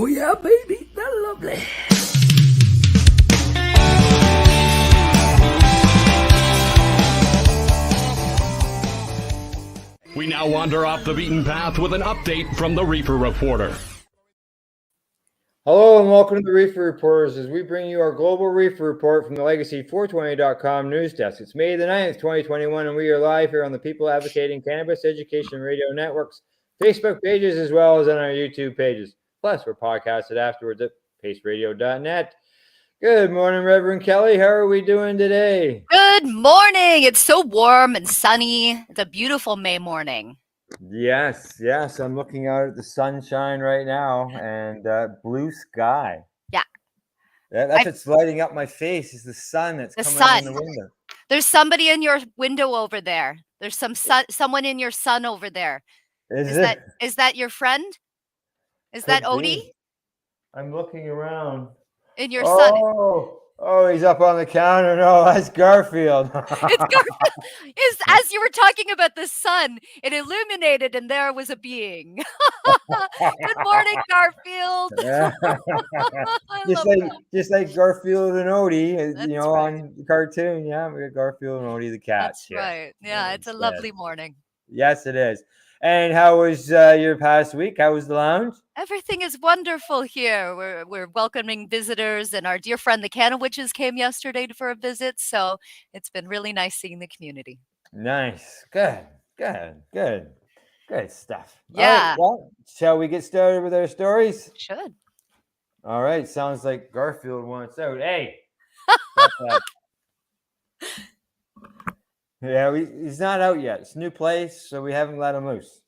Oh yeah, baby, that's lovely. We now wander off the beaten path with an update from the Reefer Reporter. Hello and welcome to the Reefer Reporters as we bring you our global Reefer Report from the Legacy420.com news desk. It's May the 9th, 2021, and we are live here on the People Advocating Cannabis Education Radio Network's Facebook pages as well as on our YouTube pages. Plus, we're podcasted afterwards at paceradio.net. Good morning, Reverend Kelly. How are we doing today? Good morning. It's so warm and sunny. It's a beautiful May morning. Yes. I'm looking out at the sunshine right now and blue sky. Yeah. That's what's lighting up my face is the sun that's coming in the window. There's somebody in your window over there. There's someone in your sun over there. Is that your friend? Is that Odie? I'm looking around. In your sun. Oh, he's up on the counter. No, that's Garfield. It's Garfield. As you were talking about the sun, it illuminated and there was a being. Good morning, Garfield. Yeah. just like Garfield and Odie, That's right. on the cartoon. Yeah, we got Garfield and Odie the cat. That's right. Yeah, it's a lovely morning. Yes, it is. And how was your past week? How was the lounge? Everything is wonderful here. We're welcoming visitors, and our dear friend the Cannabis came yesterday for a visit. So it's been really nice seeing the community. Nice. Good stuff. Yeah. All right, well, shall we get started with our stories? Should. All right. Sounds like Garfield wants out. Hey. Yeah, he's not out yet. It's a new place, so we haven't let him loose.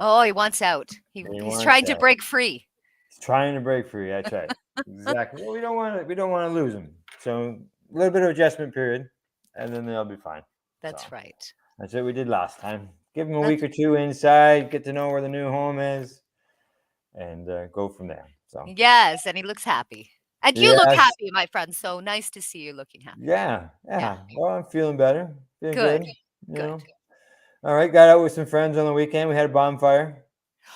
Oh, he wants out. He's trying to break free. He's trying to break free. That's right. Exactly. Well, we don't want to lose him. So a little bit of adjustment period, and then they'll be fine. That's right. That's what we did last time. Give him a week or two inside, get to know where the new home is, and go from there. So yes, and he looks happy. And you look happy, my friend. So nice to see you looking happy. Yeah. Well, I'm feeling better. Feeling good. Good. All right. Got out with some friends on the weekend. We had a bonfire.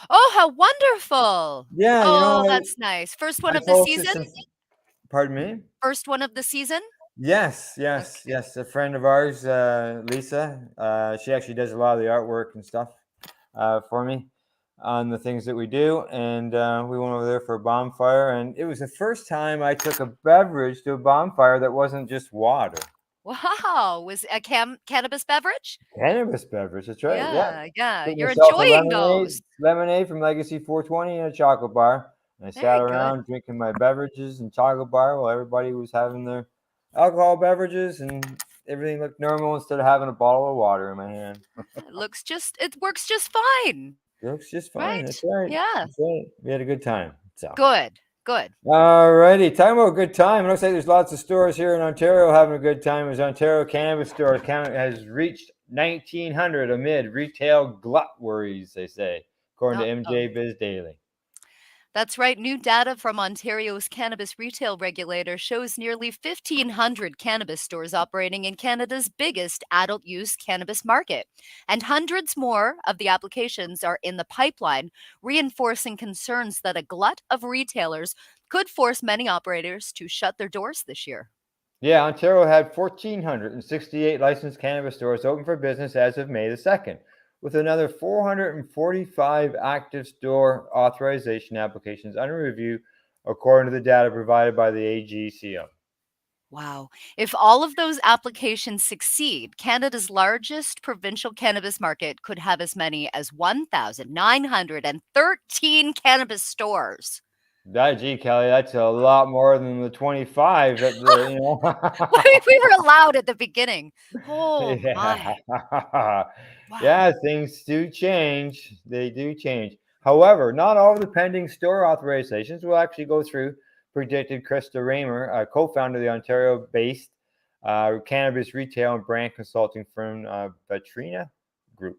Oh, how wonderful. Yeah. Oh, that's nice. First one of the season? Pardon me? First one of the season? Yes. A friend of ours, Lisa, she actually does a lot of the artwork and stuff for me on the things that we do. And we went over there for a bonfire. And it was the first time I took a beverage to a bonfire that wasn't just water. Wow. Was a cannabis beverage? Cannabis beverage. That's right. Yeah. You're enjoying those. Lemonade from Legacy420 and a chocolate bar. And I sat around drinking my beverages and chocolate bar while everybody was having their alcohol beverages, and everything looked normal instead of having a bottle of water in my hand. It works just fine. It looks just fine. Right? That's right. Yeah. That's right. We had a good time. So Good. All righty. Talking about a good time. It looks like there's lots of stores here in Ontario having a good time. As Ontario Cannabis Store count has reached 1,900 amid retail glut worries, they say, according to MJ Biz Daily. That's right. New data from Ontario's cannabis retail regulator shows nearly 1,500 cannabis stores operating in Canada's biggest adult use cannabis market. And hundreds more of the applications are in the pipeline, reinforcing concerns that a glut of retailers could force many operators to shut their doors this year. Yeah, Ontario had 1,468 licensed cannabis stores open for business as of May the 2nd. With another 445 active store authorization applications under review, according to the data provided by the AGCO. Wow. If all of those applications succeed, Canada's largest provincial cannabis market could have as many as 1,913 cannabis stores. Gee, Kelly, that's a lot more than the 25 that we were allowed at the beginning. Oh, my. Wow. Yeah, things do change. They do change. However, not all of the pending store authorizations will actually go through, predicted Krista Raymer, co-founder of the Ontario-based cannabis retail and brand consulting firm Vitrina Group.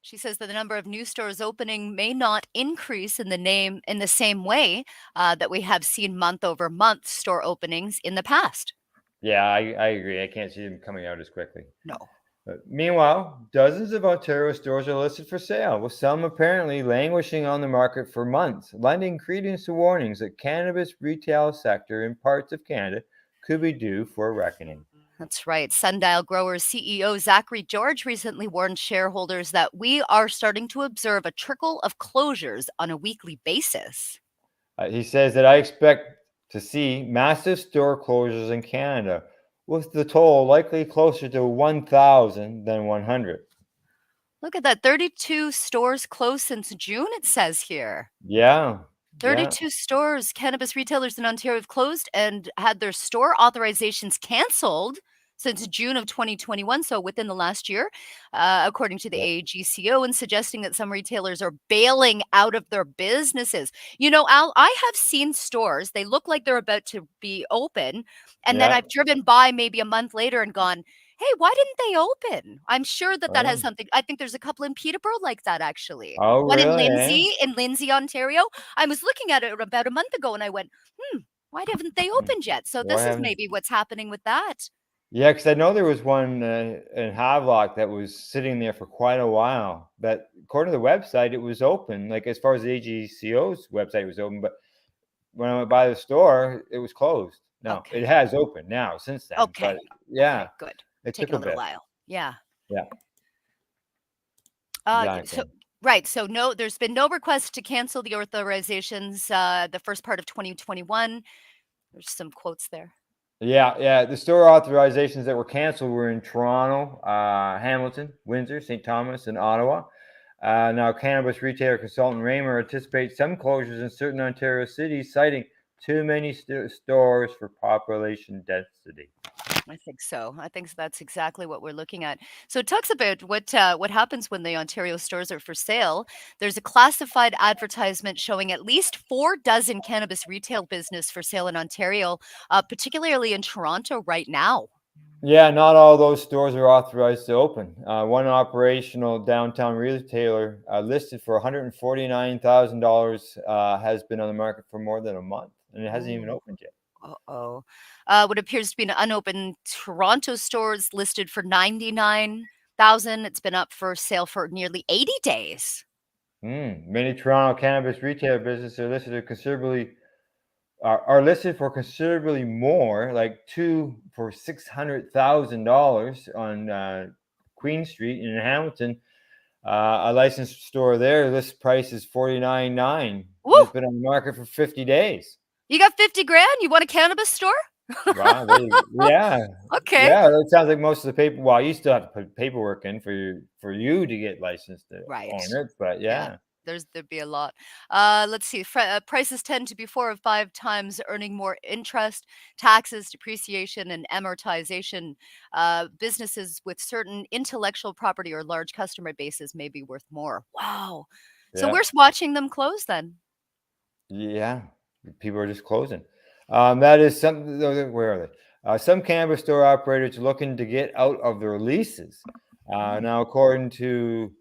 She says that the number of new stores opening may not increase in the same way that we have seen month over month store openings in the past. Yeah, I agree. I can't see them coming out as quickly. No. Meanwhile, dozens of Ontario stores are listed for sale, with some apparently languishing on the market for months, lending credence to warnings that cannabis retail sector in parts of Canada could be due for a reckoning. That's right. Sundial Growers CEO Zachary George recently warned shareholders that we are starting to observe a trickle of closures on a weekly basis. He says that I expect to see massive store closures in Canada, with the toll likely closer to 1,000 than 100. Look at that. 32 stores closed since June, it says here. Yeah, yeah, 32 stores, cannabis retailers in Ontario have closed and had their store authorizations canceled since June of 2021, so within the last year, according to the yeah, AGCO, and suggesting that some retailers are bailing out of their businesses. You know, Al, I have seen stores, they look like they're about to be open, and then yeah. I've driven by maybe a month later and gone, hey, why didn't they open? I'm sure that that has Oh, something. I think there's a couple in Peterborough like that, actually. oh One really? Eh? In Lindsay, Ontario. I was looking at it about a month ago and I went, why haven't they Hmm. opened yet? So What this is happened? maybe what's happening with that. Yeah, because I know there was one in Havelock that was sitting there for quite a while. But according to the website, it was open. Like as far as the AGCO's website was open, but when I went by the store, it was closed. No, it Okay. has opened now since then. But Okay. yeah, Okay. Good. it took Taking a a little bit. while. Yeah. Yeah, So exactly. right. So no, there's been no request to cancel the authorizations. The first part of 2021. There's some quotes there. Yeah, yeah. The store authorizations that were canceled were in Toronto, Hamilton, Windsor, St. Thomas, and Ottawa. Now, cannabis retailer consultant Raymer anticipates some closures in certain Ontario cities, citing too many stores for population density. I think so. I think that's exactly what we're looking at. So it talks about what happens when the Ontario stores are for sale. There's a classified advertisement showing at least 4 dozen cannabis retail business for sale in Ontario, particularly in Toronto right now. Yeah, not all those stores are authorized to open. One operational downtown retailer listed for $149,000 has been on the market for more than a month, and it hasn't even Ooh. opened yet. Uh-oh. What appears to be an unopened Toronto store is listed for 99,000. It's been up for sale for nearly 80 days. Many Toronto cannabis retailer businesses are listed for considerably more, like two for $600,000 on Queen Street in Hamilton. A licensed store there, list price is $49,900, and Woo! it's been on the market for 50 days. You got 50 grand? You want a cannabis store? Wow, yeah, Okay. yeah. It sounds like most of the paper. Well, you still have to put paperwork in for you to get licensed to Right. own it, but Yeah. yeah, There'd be a lot. Let's see. Prices tend to be 4 or 5 times earning more interest, taxes, depreciation, and amortization. Businesses with certain intellectual property or large customer bases may be worth more. Wow. So yeah. we're watching them close then. Yeah, people are just closing. That is something. Where are they? Some cannabis store operators are looking to get out of their leases. Mm. Now, according to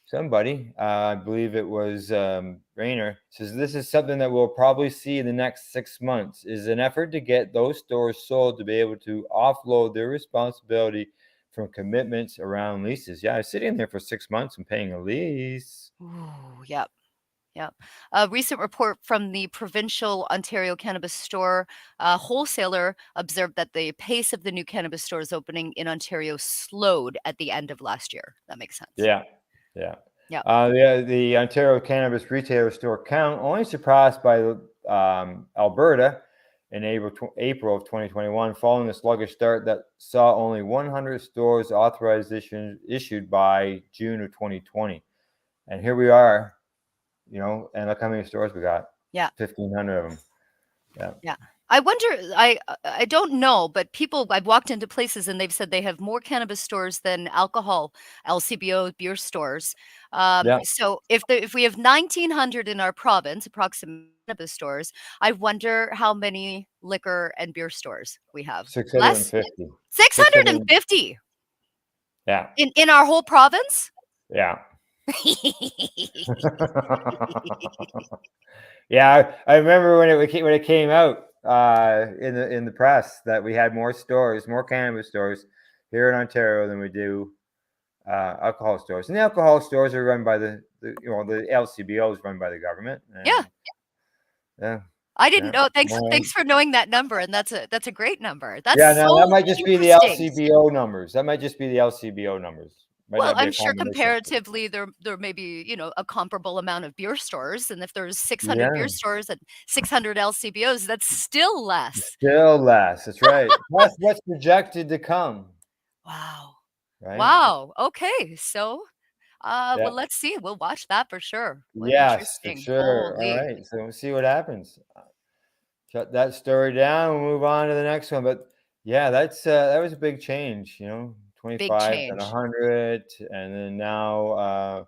somebody, I believe it was Rayner, says this is something that we'll probably see in the next 6 months. Is an effort to get those stores sold to be able to offload their responsibility from commitments around leases. Yeah, sitting there for 6 months and paying a lease. Ooh, yep. Yep. A recent report from the provincial Ontario cannabis store wholesaler observed that the pace of the new cannabis stores opening in Ontario slowed at the end of last year. That makes sense. Yeah, yeah. Yep. The Ontario cannabis retailer store count only surpassed by Alberta in April of 2021, following a sluggish start that saw only 100 stores authorization issued by June of 2020. And here we are, and look how many stores we got. Yeah. 1,500 of them. Yeah. Yeah. I wonder, I don't know, but people, I've walked into places and they've said they have more cannabis stores than alcohol, LCBO beer stores. Yeah. So if we have 1,900 in our province, approximately cannabis stores, I wonder how many liquor and beer stores we have. Less? 650. 600. 650 Yeah. in our whole province? Yeah. Yeah, I remember when it came out in the press that we had more cannabis stores here in Ontario than we do alcohol stores, and the alcohol stores are run by the LCBO is run by the government. Yeah. Yeah. I didn't Yeah. know. Thanks, Well, thanks for knowing that number, and that's a great number. yeah, That's now that so might just be the interesting. LCBO numbers. That might just be the LCBO numbers. Might Well, not be I'm a sure combination. comparatively there may be, a comparable amount of beer stores, and if there's 600 beer Yeah, stores and 600 LCBOs, that's still less. still less. That's right. That's what's projected to come. Wow. Right. Wow. Okay. So, Yeah. well, let's see. We'll watch that for sure. Well, Yes, for interesting. sure. All Holy. right. So we'll see what happens. Shut that story down. We'll move on to the next one. But yeah, that was a big change. Big 25 and change. 100, and then now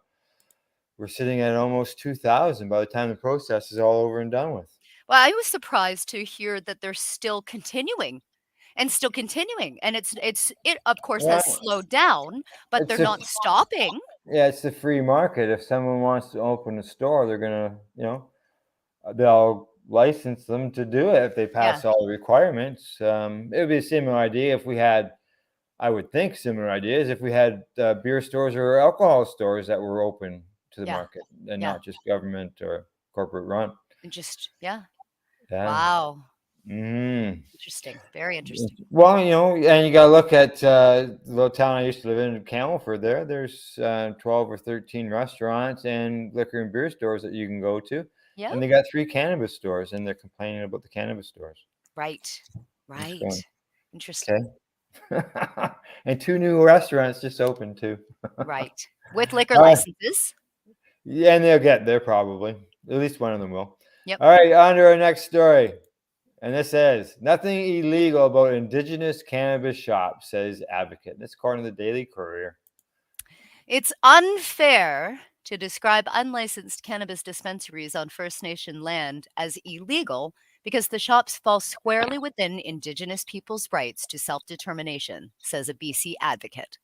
we're sitting at almost 2,000 by the time the process is all over and done with. Well, I was surprised to hear that they're still continuing and still continuing. And it of course has Well, slowed down, but it's they're a not stopping. yeah, it's the free market. If someone wants to open a store, they're gonna, they'll license them to do it if they Yeah. pass all the requirements. It would be a similar idea if we had, I would think, similar ideas if we had beer stores or alcohol stores that were open to the Yeah. market and Yeah. not just government or corporate run. And just yeah. Yeah. Wow. Mm. Interesting. Very interesting. Well, and you got to look at the little town I used to live in, Camelford. There's 12 or 13 restaurants and liquor and beer stores that you can go to, Yeah. and they got 3 cannabis stores, and they're complaining about the cannabis stores. Right. It's Right. going Interesting. okay, and 2 new restaurants just opened too. Right. With liquor All right, licenses. yeah, and they'll get there probably. At least one of them will. Yep. All right, on to our next story. And this says, nothing illegal about Indigenous cannabis shops, says advocate. That's according to the Daily Courier. It's unfair to describe unlicensed cannabis dispensaries on First Nation land as illegal because the shops fall squarely within Indigenous people's rights to self-determination, says a BC advocate.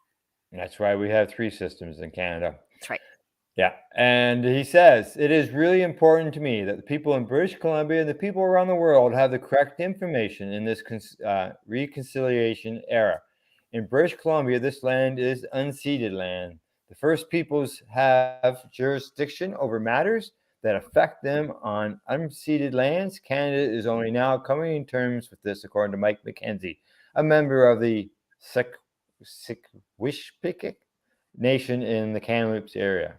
And that's why we have 3 systems in Canada. That's right. Yeah. And he says, it is really important to me that the people in British Columbia and the people around the world have the correct information in this reconciliation era. In British Columbia, this land is unceded land. The First Peoples have jurisdiction over matters that affect them on unceded lands. Canada is only now coming to terms with this, according to Mike McKenzie, a member of the Sikwishpikik Nation in the Kamloops area.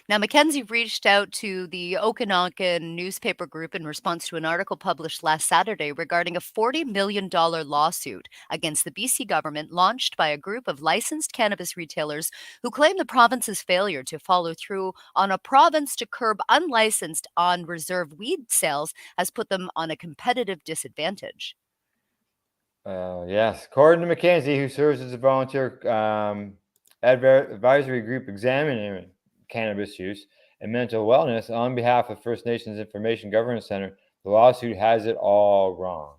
Now, Mackenzie reached out to the Okanagan newspaper group in response to an article published last Saturday regarding a $40 million lawsuit against the BC government launched by a group of licensed cannabis retailers who claim the province's failure to follow through on a province to curb unlicensed on reserve weed sales has put them on a competitive disadvantage. Yes, according to McKenzie, who serves as a volunteer advisory group examining cannabis use and mental wellness on behalf of First Nations Information Governance Center, the lawsuit has it all wrong.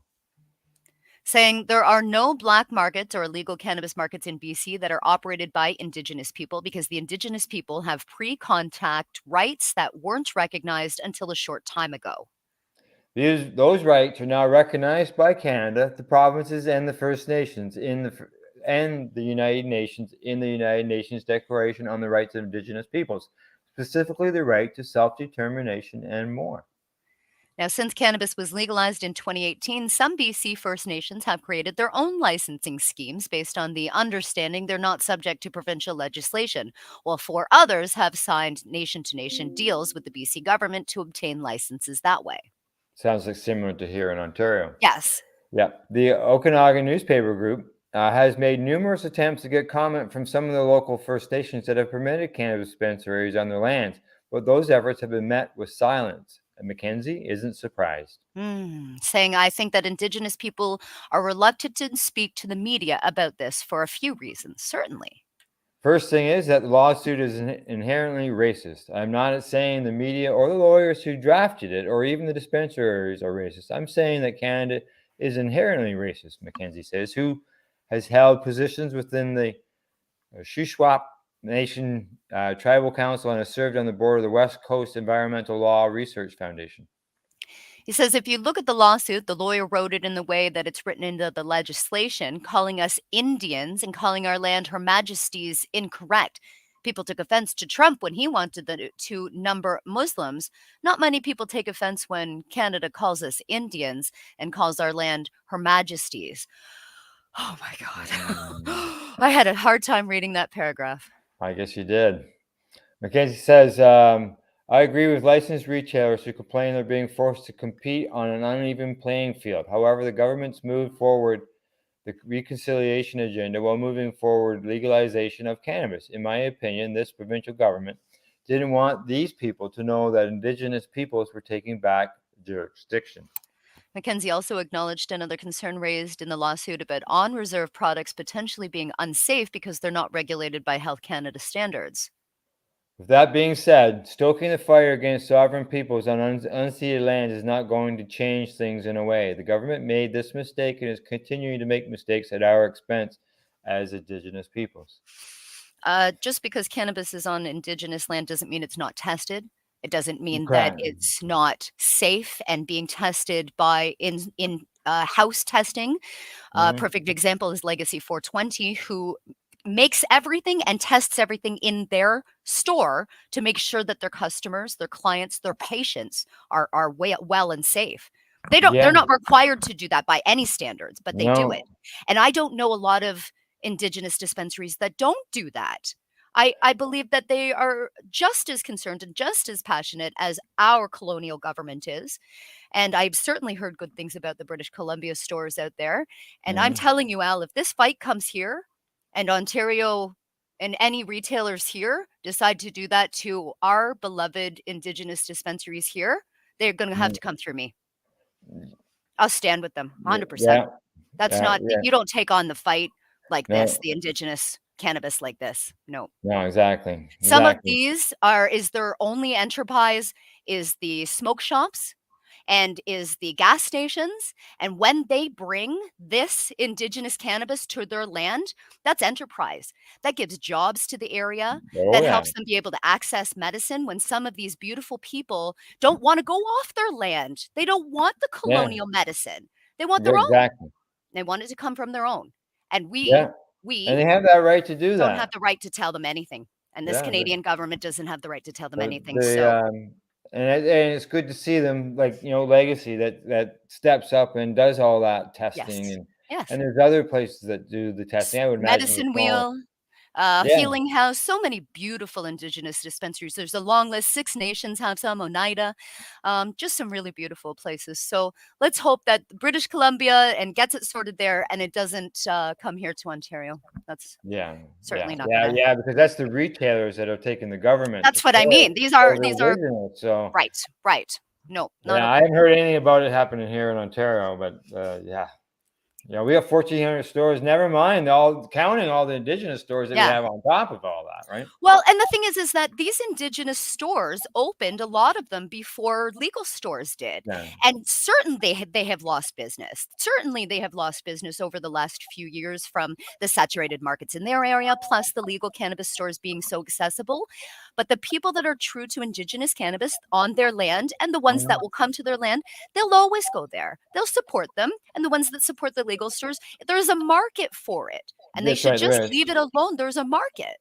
Saying there are no black markets or illegal cannabis markets in BC that are operated by Indigenous people because the Indigenous people have pre-contact rights that weren't recognized until a short time ago. Those rights are now recognized by Canada, the provinces, and the First Nations and the United Nations in the United Nations Declaration on the Rights of Indigenous Peoples, specifically the right to self-determination and more. Now, since cannabis was legalized in 2018, some BC First Nations have created their own licensing schemes based on the understanding they're not subject to provincial legislation, while 4 others have signed nation-to-nation deals with the BC government to obtain licenses that way. Sounds like similar to here in Ontario. Yes. Yeah, the Okanagan newspaper group has made numerous attempts to get comment from some of the local First Nations that have permitted cannabis dispensaries on their lands, but those efforts have been met with silence. And Mackenzie isn't surprised. Saying, I think that Indigenous people are reluctant to speak to the media about this for a few reasons, certainly. First thing is that the lawsuit is inherently racist. I'm not saying the media or the lawyers who drafted it or even the dispensaries are racist. I'm saying that Canada is inherently racist, Mackenzie says, who has held positions within the Shuswap Nation Tribal Council and has served on the board of the West Coast Environmental Law Research Foundation. He says if you look at the lawsuit, the lawyer wrote it in the way that it's written into the legislation, calling us Indians and calling our land Her Majesty's incorrect. People took offense to Trump when he wanted to number Muslims. Not many people take offense when Canada calls us Indians and calls our land Her Majesty's. Oh my God. I had a hard time reading that paragraph. I guess you did. Mackenzie says, I agree with licensed retailers who complain they're being forced to compete on an uneven playing field. However, the government's moved forward the reconciliation agenda while moving forward legalization of cannabis. In my opinion, this provincial government didn't want these people to know that Indigenous peoples were taking back jurisdiction. Mackenzie also acknowledged another concern raised in the lawsuit about on-reserve products potentially being unsafe because they're not regulated by Health Canada standards. With that being said, stoking the fire against sovereign peoples on unceded lands is not going to change things in a way. The government made this mistake and is continuing to make mistakes at our expense as Indigenous peoples. Just because cannabis is on Indigenous land doesn't mean it's not tested. It doesn't mean that Correct. it's not safe and being tested by in house testing. Mhm. Perfect example is Legacy 420, who makes everything and tests everything in their store to make sure that their customers, their clients, their patients are well and safe. Yeah. They're not required to do that by any standards, but they do No. it. And I don't know a lot of Indigenous dispensaries that don't do that. I believe that they are just as concerned and just as passionate as our colonial government is. And I've certainly heard good things about the British Columbia stores out there. And I'm Mhm. telling you, Al, if this fight comes here and Ontario and any retailers here decide to do that to our beloved Indigenous dispensaries here, they're going to have to come through me. I'll stand with them 100%. Yeah. That's not, Yeah. you don't take on the fight like this, No. the Indigenous cannabis like this. No. No. Exactly. Some of Exactly. these is their only enterprise is the smoke shops and is the gas stations. And when they bring this Indigenous cannabis to their land, that's enterprise. That gives jobs to the area. Oh That yeah. helps them be able to access medicine when some of these beautiful people don't want to go off their land. They don't want the Yeah. colonial medicine. They want their own. Exactly. They want it to come from their own. And Yeah. And we they have that right to do don't have that. the right to tell them anything. And this Yeah. Canadian government doesn't have the right to tell them anything. The So, and it's good to see them, like, Legacy that steps up and does all that testing, yes, yes. and there's other places that do the testing. I would imagine the Medicine smaller. Wheel, Yeah. Healing House, so many beautiful Indigenous dispensaries. There's a long list. Six Nations have some, Oneida, just some really beautiful places. So let's hope that British Columbia and gets it sorted there, and it doesn't come here to Ontario. That's Yeah. certainly not Yeah. gonna. Yeah. Because that's the retailers that are taking the government to That's what I court mean. These over are original. So right, right. No, not yeah, I okay. haven't heard anything about it happening here in Ontario, but yeah. We have 1,400 stores. Never mind counting all the Indigenous stores that we Yeah. have on top of all that, right? Well, and the thing is that these Indigenous stores opened, a lot of them, before legal stores did. Yeah. And certainly they have lost business. Certainly they have lost business over the last few years from the saturated markets in their area, plus the legal cannabis stores being so accessible. But the people that are true to Indigenous cannabis on their land and the ones that will come to their land, they'll always go there. They'll support them. And the ones that support the legal stores, there's a market for it. And they That's should right, there just is. leave it alone. There's a market.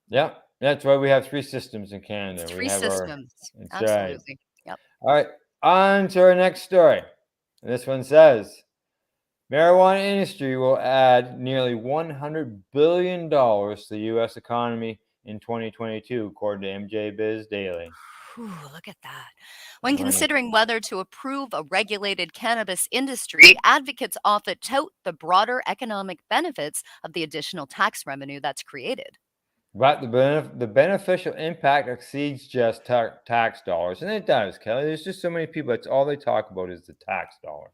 Yeah, that's why we have 3 systems in Canada. We 3 have our systems. that's right. Absolutely. Yep. All right, on to our next story. And this one says, marijuana industry will add nearly $100 billion to the U.S. economy in 2022, according to MJ Biz Daily. Whew, look at that. When Money. considering whether to approve a regulated cannabis industry, advocates often tout the broader economic benefits of the additional tax revenue that's created. But the beneficial impact exceeds just tax dollars. And it does, Kelly. There's just so many people, that's all they talk about is the tax dollars.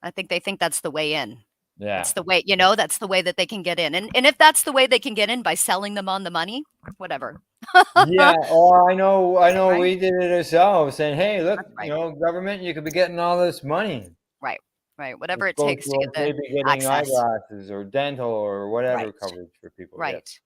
I think they think that's the way in. Yeah. That's the way, that's the way that they can get in. And if that's the way they can get in by selling them on the money, whatever. Yeah. Oh, I know. Right? We did it ourselves, saying, "Hey, look, That's right. government, you could be getting all this money. Right. Right. Whatever Let's it go takes to get towards the maybe getting access. eyeglasses or dental or whatever Right. coverage for people." Yes. Right.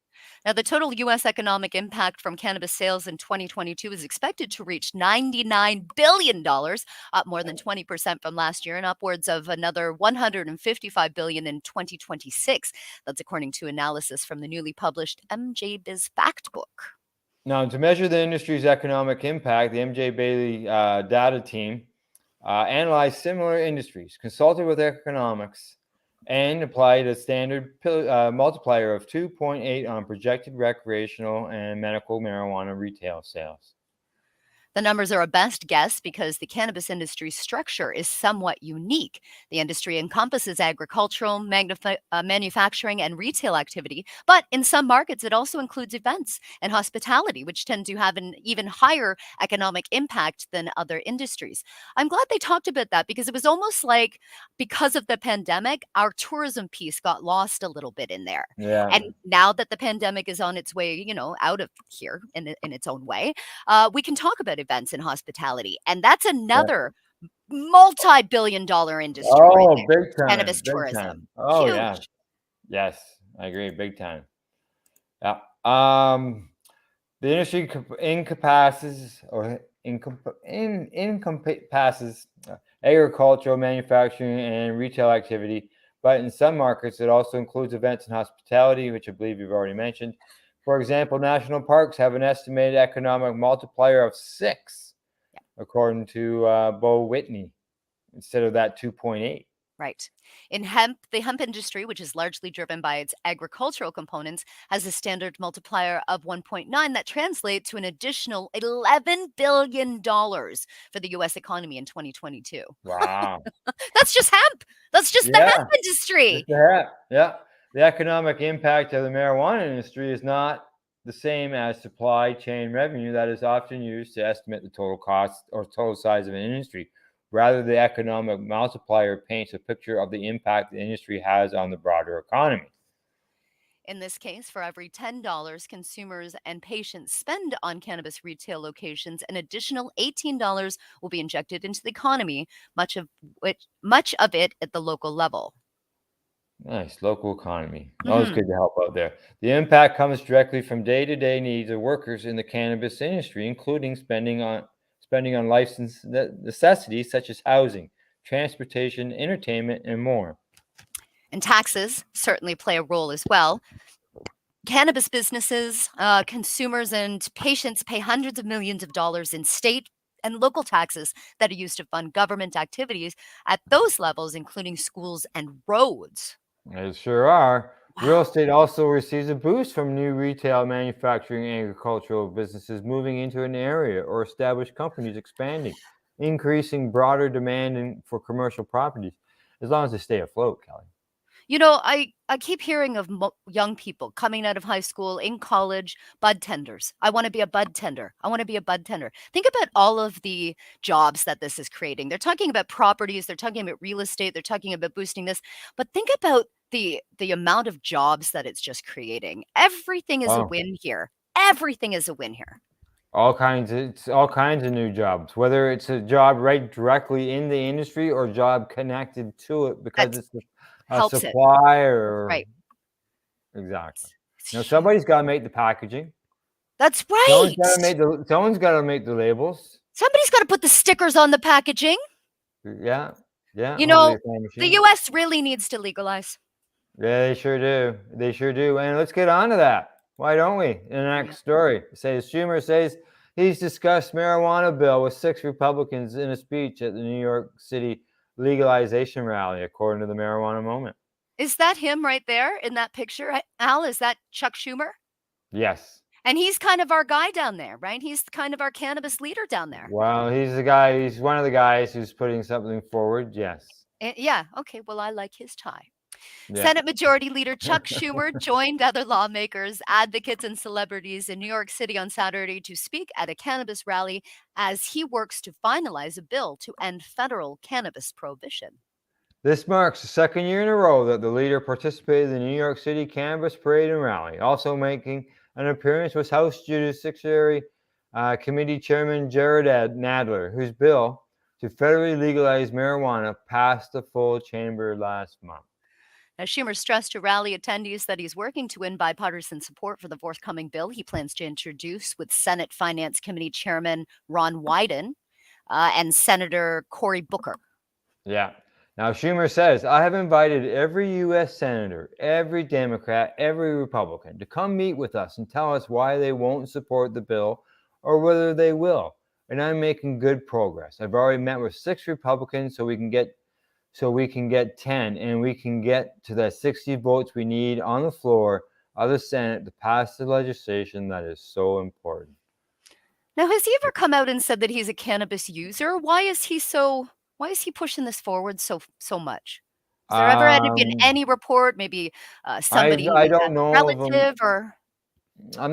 Now, the total U.S. economic impact from cannabis sales in 2022 is expected to reach $99 billion, up more than 20% from last year, and upwards of another $155 billion in 2026. That's according to analysis from the newly published MJ Biz Factbook. Now, to measure the industry's economic impact, the MJ Bailey data team analyzed similar industries, consulted with economics, and applied a standard multiplier of 2.8 on projected recreational and medical marijuana retail sales. The numbers are a best guess because the cannabis industry's structure is somewhat unique. The industry encompasses agricultural, manufacturing, and retail activity, but in some markets, it also includes events and hospitality, which tend to have an even higher economic impact than other industries. I'm glad they talked about that because it was almost like because of the pandemic, our tourism piece got lost a little bit in there. Yeah. And now that the pandemic is on its way, out of here in its own way, we can talk about events and hospitality. And that's another multi-billion-dollar industry right Oh, there. big time. Cannabis Big tourism. time. Oh, yeah. Huge. Yes, I agree. Big time. Yeah. The industry encompasses agricultural, manufacturing, and retail activity, but in some markets, it also includes events and hospitality, which I believe you've already mentioned. For example, national parks have an estimated economic multiplier of 6, according to Bo Whitney, instead of that 2.8. Right. In hemp, the hemp industry, which is largely driven by its agricultural components, has a standard multiplier of 1.9 that translates to an additional $11 billion for the U.S. economy in 2022. Wow. That's just hemp. That's just the hemp industry. Yeah. The economic impact of the marijuana industry is not the same as supply chain revenue that is often used to estimate the total cost or total size of an industry. Rather, the economic multiplier paints a picture of the impact the industry has on the broader economy. In this case, for every $10 consumers and patients spend on cannabis retail locations, an additional $18 will be injected into the economy, much of it at the local level. Nice, local economy. Always good to help out there. The impact comes directly from day-to-day needs of workers in the cannabis industry, including spending on license necessities such as housing, transportation, entertainment, and more. And taxes certainly play a role as well. Cannabis businesses, consumers, and patients pay hundreds of millions of dollars in state and local taxes that are used to fund government activities at those levels, including schools and roads. They sure are. Real Wow. estate also receives a boost from new retail, manufacturing, and agricultural businesses moving into an area or established companies expanding, increasing broader demand for commercial properties, as long as they stay afloat, Kelly. I keep hearing of young people coming out of high school, in college, bud tenders. I want to be a bud tender. I want to be a bud tender. Think about all of the jobs that this is creating. They're talking about properties, they're talking about real estate, they're talking about boosting this, but think about the amount of jobs that it's just creating. Everything is a Oh, win here. Everything is a win here. it's all kinds of new jobs, whether it's a job right directly in the industry or a job connected to it because That it's a helps it. supplier. Right. Exactly. It's Now huge. somebody's got to make the packaging. That's right. Someone's got to make the labels. Somebody's got to put the stickers on the packaging. Yeah. You Hopefully know, a time the machine. US really needs to legalize. Yeah, they sure do. They sure do. And let's get on to that. Why don't we? In the next story, it says Schumer says he's discussed marijuana bill with 6 Republicans in a speech at the New York City legalization rally, according to the Marijuana Moment. Is that him right there in that picture? Al, is that Chuck Schumer? Yes. And he's kind of our guy down there, right? He's kind of our cannabis leader down there. Well, he's one of the guys who's putting something forward. Yes. Yeah. Okay. Well, I like his tie. Yeah. Senate Majority Leader Chuck Schumer joined other lawmakers, advocates, and celebrities in New York City on Saturday to speak at a cannabis rally as he works to finalize a bill to end federal cannabis prohibition. This marks the second year in a row that the leader participated in the New York City Cannabis Parade and Rally. Also making an appearance was House Judiciary Committee Chairman Jared Nadler, whose bill to federally legalize marijuana passed the full chamber last month. Now, Schumer stressed to rally attendees that he's working to win bipartisan support for the forthcoming bill he plans to introduce with Senate Finance Committee Chairman Ron Wyden and Senator Cory Booker. Yeah. Now, Schumer says, I have invited every U.S. senator, every Democrat, every Republican to come meet with us and tell us why they won't support the bill or whether they will. And I'm making good progress. I've already met with 6 Republicans so we can get 10, and we can get to the 60 votes we need on the floor of the Senate to pass the legislation that is so important. Now, has he ever come out and said that he's a cannabis user? Why is he pushing this forward so much? Has there ever been any report, maybe somebody who I was a don't know of him. relative, or I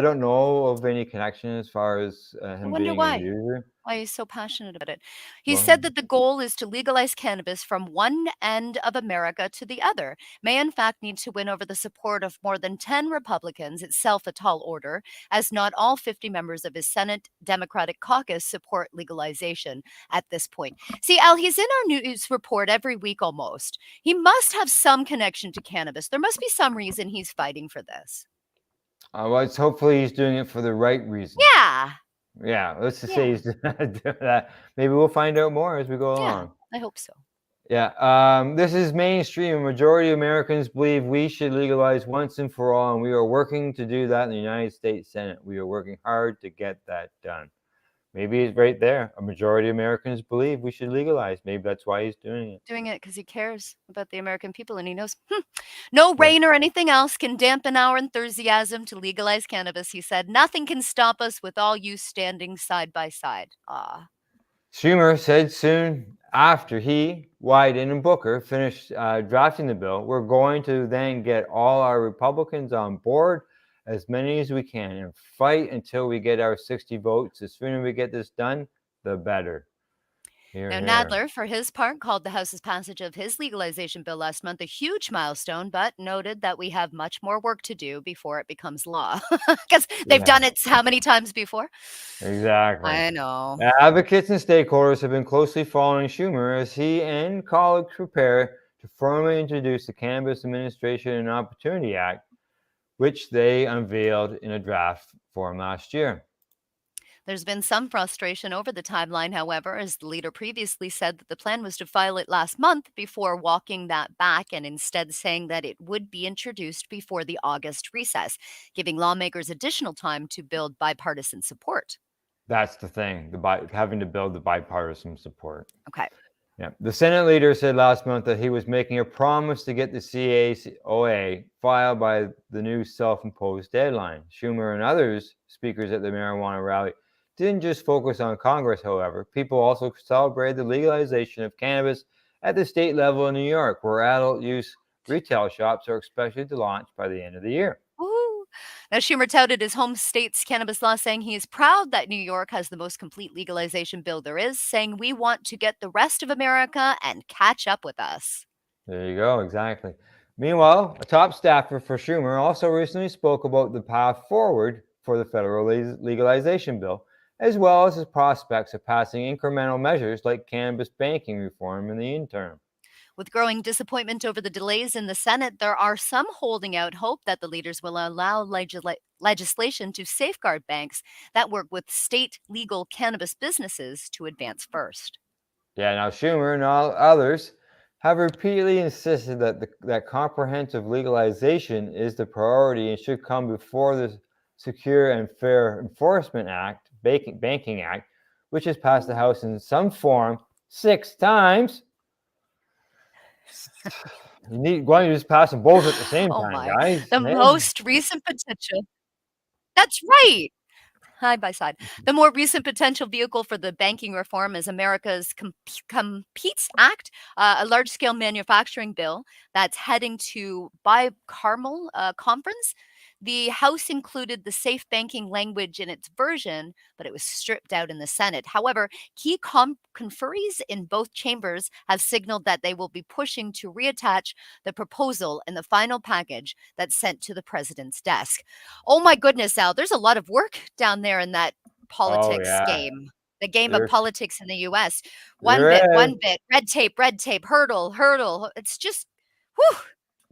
don't know of any connection as far as I him wonder being a why? user. Why he's so passionate about it. He Well, said that the goal is to legalize cannabis from one end of America to the other. May, in fact, need to win over the support of more than 10 Republicans, itself a tall order, as not all 50 members of his Senate Democratic caucus support legalization at this point. See, Al, he's in our news report every week almost. He must have some connection to cannabis. There must be some reason he's fighting for this. hopefully he's doing it for the right reason. Yeah. Yeah, let's just Yeah. say he's doing that. Maybe we'll find out more as we go along. I hope so. Yeah, this is mainstream. A majority of Americans believe we should legalize once and for all, and we are working to do that in the United States Senate. We are working hard to get that done. Maybe it's right there. A majority of Americans believe we should legalize. Maybe that's why he's doing it. Doing it because he cares about the American people, and he knows no rain or anything else can dampen our enthusiasm to legalize cannabis. He said, nothing can stop us with all you standing side by side. Schumer said soon after he, Wyden, and Booker finished drafting the bill, we're going to then get all our Republicans on board, as many as we can, and fight until we get our 60 votes. The sooner we get this done, the better. Here, Now, here. Nadler, for his part, called the House's passage of his legalization bill last month a huge milestone, but noted that we have much more work to do before it becomes law. Because they've done it how many times before? Exactly. I know. Advocates and stakeholders have been closely following Schumer as he and colleagues prepare to formally introduce the Cannabis Administration and Opportunity Act, which they unveiled in a draft form last year. There's been some frustration over the timeline, however, as the leader previously said that the plan was to file it last month before walking that back and instead saying that it would be introduced before the August recess, giving lawmakers additional time to build bipartisan support. That's the thing, having to build the bipartisan support. Okay. Yeah. The Senate leader said last month that he was making a promise to get the CAOA filed by the new self-imposed deadline. Schumer and others speakers at the marijuana rally didn't just focus on Congress, however. People also celebrated the legalization of cannabis at the state level in New York, where adult use retail shops are expected to launch by the end of the year. Woo. Now, Schumer touted his home state's cannabis law, saying he is proud that New York has the most complete legalization bill there is, saying we want to get the rest of America and catch up with us. There you go, exactly. Meanwhile, a top staffer for Schumer also recently spoke about the path forward for the federal legalization bill, as well as his prospects of passing incremental measures like cannabis banking reform in the interim. With growing disappointment over the delays in the Senate, there are some holding out hope that the leaders will allow legislation to safeguard banks that work with state legal cannabis businesses to advance first. Yeah, now Schumer and all others have repeatedly insisted that comprehensive legalization is the priority and should come before the Secure and Fair Enforcement Act, Banking Act, which has passed the House in some form 6 times. Why don't you just pass them both at the same time, guys? The most recent potential. That's right. Side by side. The more recent potential vehicle for the banking reform is America's Competes Act, a large-scale manufacturing bill that's heading to bicameral conference. The House included the safe banking language in its version, but it was stripped out in the Senate. However, key conferees in both chambers have signaled that they will be pushing to reattach the proposal in the final package that's sent to the president's desk. Oh my goodness, Al, there's a lot of work down there in that politics game. The game of politics in the U.S. One bit, red tape, hurdle. It's just, whew.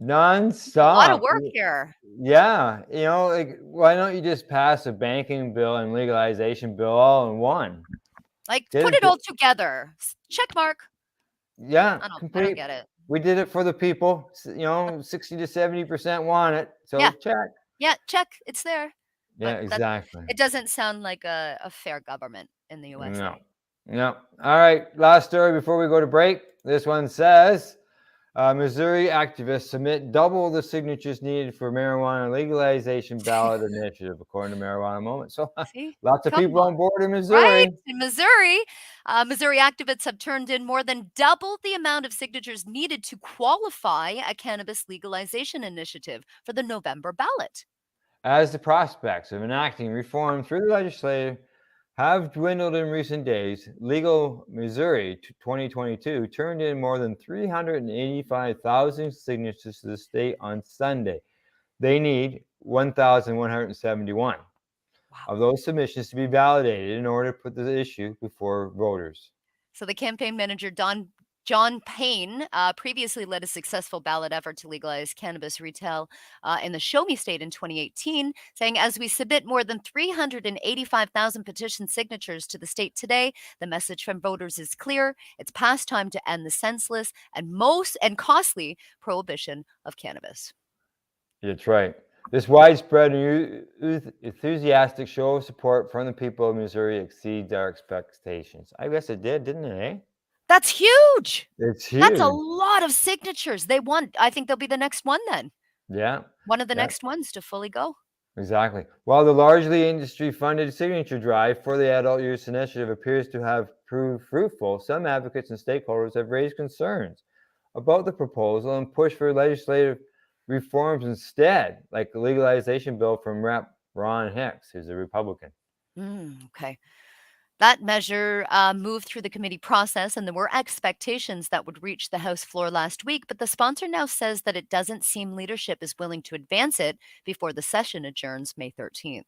nonstop. A lot of work here. Yeah, like why don't you just pass a banking bill and legalization bill all in one? Like, Get put it it all together. Check mark. Yeah, I don't get it. We did it for the people. 60 to 70% want it. So Yeah. check. Yeah, check. It's there. Yeah, But exactly. it doesn't sound like a fair government in the USA. No. No. All right. Last story before we go to break. This one says Missouri activists submit double the signatures needed for marijuana legalization ballot initiative, according to Marijuana Moment. So See? lots of Come people on on. board in Right? Missouri. In Missouri, Missouri activists have turned in more than double the amount of signatures needed to qualify a cannabis legalization initiative for the November ballot. As the prospects of enacting reform through the legislature have dwindled in recent days, Legal Missouri 2022 turned in more than 385,000 signatures to the state on Sunday. They need 1,171 of those submissions to be validated in order to put the issue before voters. So the campaign manager, John Payne, previously led a successful ballot effort to legalize cannabis retail in the Show Me State in 2018, saying, as we submit more than 385,000 petition signatures to the state today, the message from voters is clear. It's past time to end the senseless and costly prohibition of cannabis. That's right. This widespread and enthusiastic show of support from the people of Missouri exceeds our expectations. I guess it did, didn't it, eh? That's huge. It's huge. That's a lot of signatures. I think they'll be the next one then. Yeah. One of the next ones to fully go. Exactly. While the largely industry-funded signature drive for the adult use initiative appears to have proved fruitful, some advocates and stakeholders have raised concerns about the proposal and pushed for legislative reforms instead, like the legalization bill from Rep. Ron Hicks, who's a Republican. Okay. That measure moved through the committee process, and there were expectations that would reach the House floor last week, but the sponsor now says that it doesn't seem leadership is willing to advance it before the session adjourns May 13th.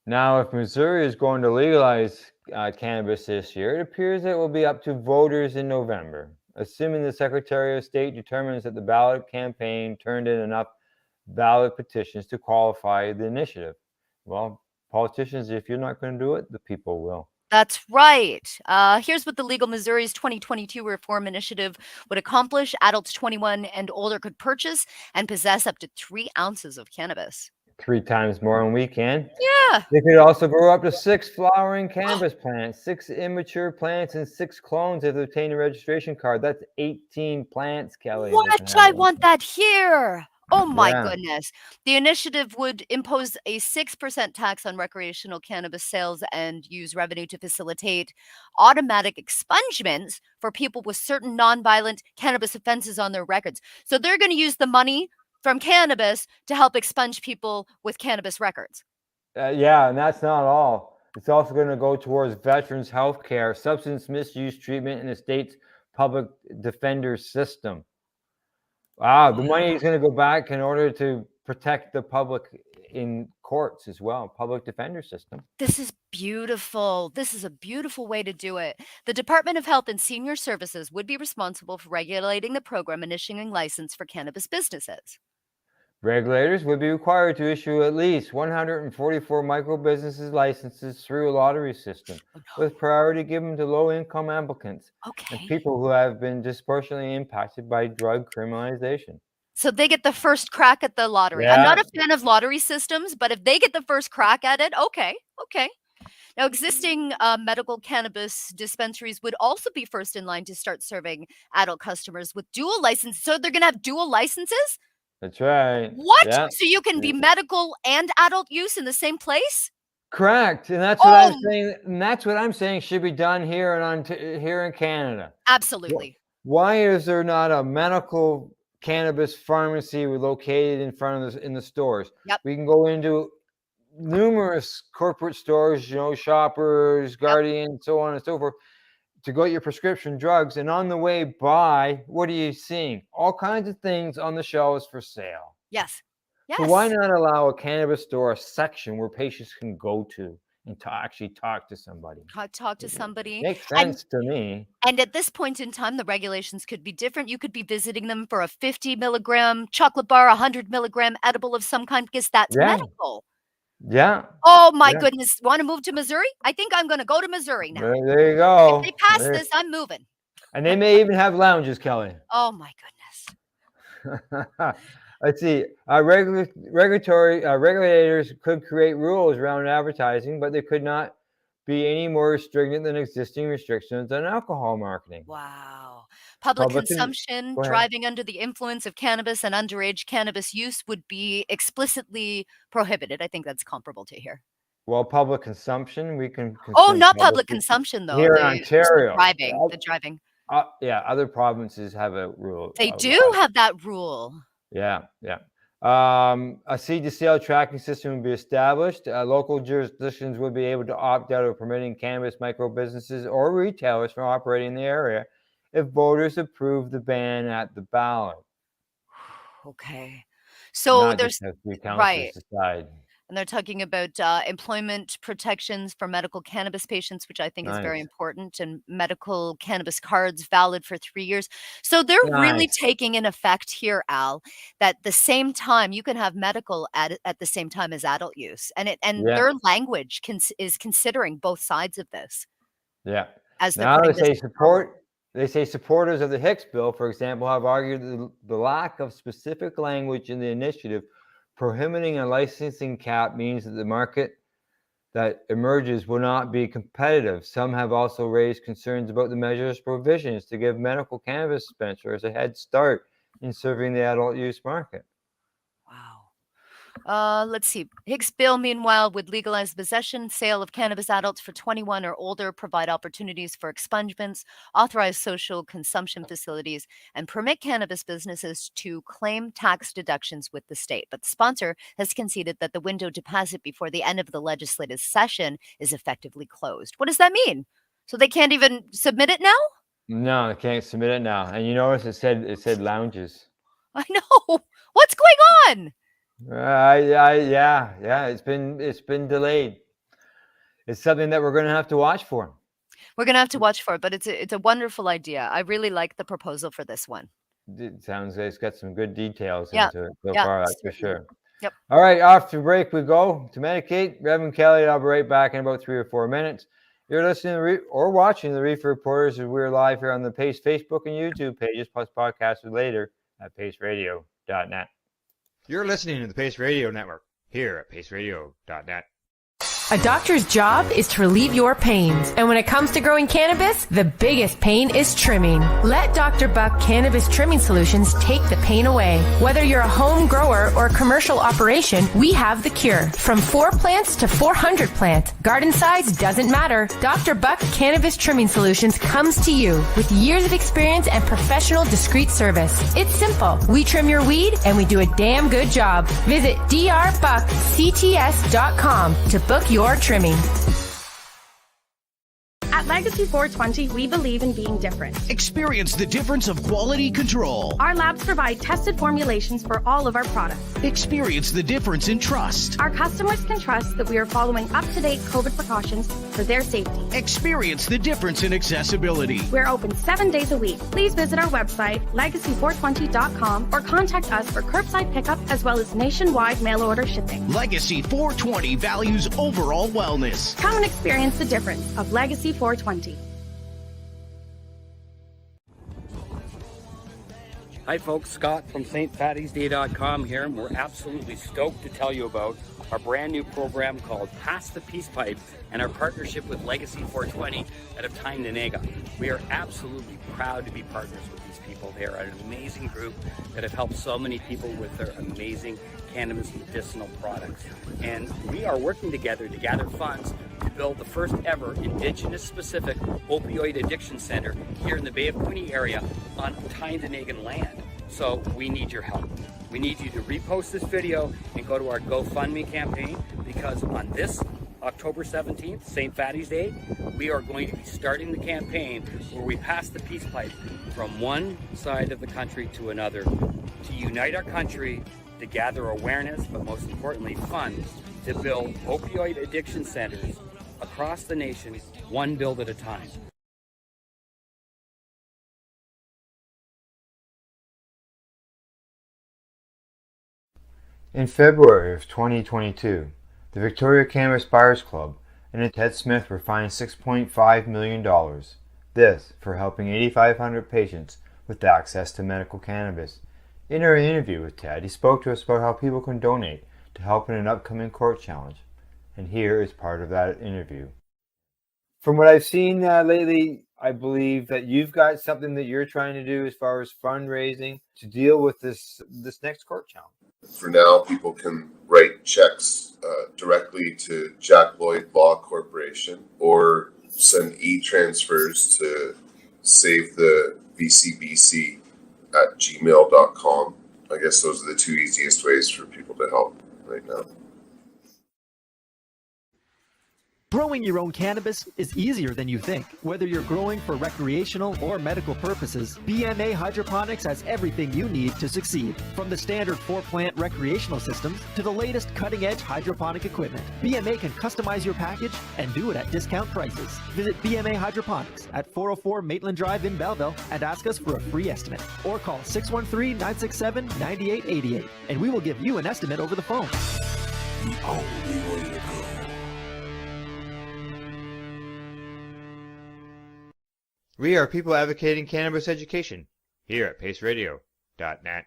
Now, if Missouri is going to legalize cannabis this year, it appears it will be up to voters in November, assuming the Secretary of State determines that the ballot campaign turned in enough ballot petitions to qualify the initiative. Well, politicians, if you're not going to do it, the people will. That's right. Here's what the Legal Missouri's 2022 reform initiative would accomplish. Adults 21 and older could purchase and possess up to 3 ounces of cannabis. 3 times more than we can. Yeah. They could also grow up to 6 flowering cannabis plants, 6 immature plants, and 6 clones if they obtain a registration card. That's 18 plants, Kelly. What? I want that here. Oh my Yeah. goodness. The initiative would impose a 6% tax on recreational cannabis sales and use revenue to facilitate automatic expungements for people with certain nonviolent cannabis offenses on their records. So they're going to use the money from cannabis to help expunge people with cannabis records. Yeah, and that's not all. It's also going to go towards veterans' health care, substance misuse treatment, and the state's public defender system. Wow, the money is going to go back in order to protect the public in courts as well, public defender system. This is beautiful. This is a beautiful way to do it. The Department of Health and Senior Services would be responsible for regulating the program and issuing license for cannabis businesses. Regulators would be required to issue at least 144 micro-businesses licenses through a lottery system, with priority given to low-income applicants and people who have been disproportionately impacted by drug criminalization. So they get the first crack at the lottery. I'm not a fan of lottery systems, but if they get the first crack at it, okay. Now, existing medical cannabis dispensaries would also be first in line to start serving adult customers with dual licenses. So they're going to have dual licenses? That's right. What? Yeah. So you can be medical and adult use in the same place? Correct. And that's what I'm saying. And that's what I'm saying should be done here in Canada. Absolutely. Why is there not a medical cannabis pharmacy located in front of in the stores? Yep. We can go into numerous corporate stores, Shoppers, Guardian, so on and so forth, to get your prescription drugs, and on the way by, what are you seeing? All kinds of things on the shelves for sale. Yes. So why not allow a cannabis store a section where patients can go to and to actually talk to somebody. Talk to somebody. Makes sense to me. And at this point in time, the regulations could be different. You could be visiting them for a 50 milligram chocolate bar, 100 milligram edible of some kind, because that's medical. Yeah. Oh my goodness. Want to move to Missouri? I think I'm going to go to Missouri now. There you go. If they pass this, I'm moving. And they may even have lounges, Kelly. Oh my goodness. Let's see. Regulators could create rules around advertising, but they could not be any more stringent than existing restrictions on alcohol marketing. Wow. Public consumption, driving under the influence of cannabis, and underage cannabis use would be explicitly prohibited. I think that's comparable to here. Well, public consumption, we can. Oh, not public consumption, though. Here in Ontario. The driving. Yeah, other provinces have a rule. They do have that rule. Yeah. A seed-to-sale tracking system would be established. Local jurisdictions would be able to opt out of permitting cannabis micro-businesses or retailers from operating in the area if voters approve the ban at the ballot. Okay. So there's right. Decide. And they're talking about employment protections for medical cannabis patients, which I think is very important, and medical cannabis cards valid for 3 years. So they're really taking in effect here, Al, that the same time you can have medical at the same time as adult use, and their language is considering both sides of this. Yeah. As now they say supporters of the Hicks bill, for example, have argued the lack of specific language in the initiative prohibiting a licensing cap means that the market that emerges will not be competitive. Some have also raised concerns about the measure's provisions to give medical cannabis dispensers a head start in serving the adult use market. Wow. Let's see. Hicks bill, meanwhile, would legalize the possession, sale of cannabis adults for 21 or older, provide opportunities for expungements, authorize social consumption facilities, and permit cannabis businesses to claim tax deductions with the state. But the sponsor has conceded that the window to pass it before the end of the legislative session is effectively closed. What does that mean? So they can't even submit it now? No, they can't submit it now. And you notice it said lounges. I know. What's going on? Yeah. It's been delayed. It's something that we're going to have to watch for. We're going to have to watch for it, but it's a wonderful idea. I really like the proposal for this one. It sounds like it's got some good details into it so far, that's for sure. Yep. All right, off to break we go to medicate. Reverend Kelly, I'll be right back in about 3 or 4 minutes. You're listening or watching the Reefer Reporters as we're live here on the Pace Facebook and YouTube pages, plus podcasts later at paceradio.net. You're listening to the Pace Radio Network here at paceradio.net. A doctor's job is to relieve your pains. And when it comes to growing cannabis, the biggest pain is trimming. Let Dr. Buck Cannabis Trimming Solutions take the pain away. Whether you're a home grower or a commercial operation, we have the cure. From 4 plants to 400 plants, garden size doesn't matter. Dr. Buck Cannabis Trimming Solutions comes to you with years of experience and professional discreet service. It's simple. We trim your weed and we do a damn good job. Visit drbuckcts.com to book your trimming. At Legacy 420, we believe in being different. Experience the difference of quality control. Our labs provide tested formulations for all of our products. Experience the difference in trust. Our customers can trust that we are following up-to-date COVID precautions for their safety. Experience the difference in accessibility. We're open 7 days a week. Please visit our website, legacy420.com, or contact us for curbside pickup as well as nationwide mail order shipping. Legacy 420 values overall wellness. Come and experience the difference of Legacy 420. Hi folks, Scott from stfattiesday.com here, and we're absolutely stoked to tell you about our brand new program called Pass the Peace Pipe and our partnership with Legacy 420 out of Tyndonega. We are absolutely proud to be partners with these people. They are an amazing group that have helped so many people with their amazing cannabis medicinal products. And we are working together to gather funds to build the first ever Indigenous specific opioid addiction center here in the Bay of Quinte area on Tyndonega land. So we need your help. We need you to repost this video and go to our GoFundMe campaign, because on this October 17th, St. Fatty's Day, we are going to be starting the campaign where we pass the peace pipe from one side of the country to another to unite our country, to gather awareness, but most importantly funds to build opioid addiction centers across the nation, one build at a time. In February of 2022, the Victoria Cannabis Buyers Club and Ted Smith were fined $6.5 million. This for helping 8,500 patients with access to medical cannabis. In our interview with Ted, he spoke to us about how people can donate to help in an upcoming court challenge. And here is part of that interview. From what I've seen lately, I believe that you've got something that you're trying to do as far as fundraising to deal with this next court challenge. For now, people can write checks directly to Jack Lloyd Law Corporation or send e-transfers to save the VCBC at gmail.com. I guess those are the two easiest ways for people to help right now. Growing your own cannabis is easier than you think. Whether you're growing for recreational or medical purposes, BMA Hydroponics has everything you need to succeed. From the standard 4-plant recreational systems to the latest cutting-edge hydroponic equipment, BMA can customize your package and do it at discount prices. Visit BMA Hydroponics at 404 Maitland Drive in Belleville and ask us for a free estimate. Or call 613-967-9888 and we will give you an estimate over the phone. The only way to go. We are people advocating cannabis education here at paceradio.net.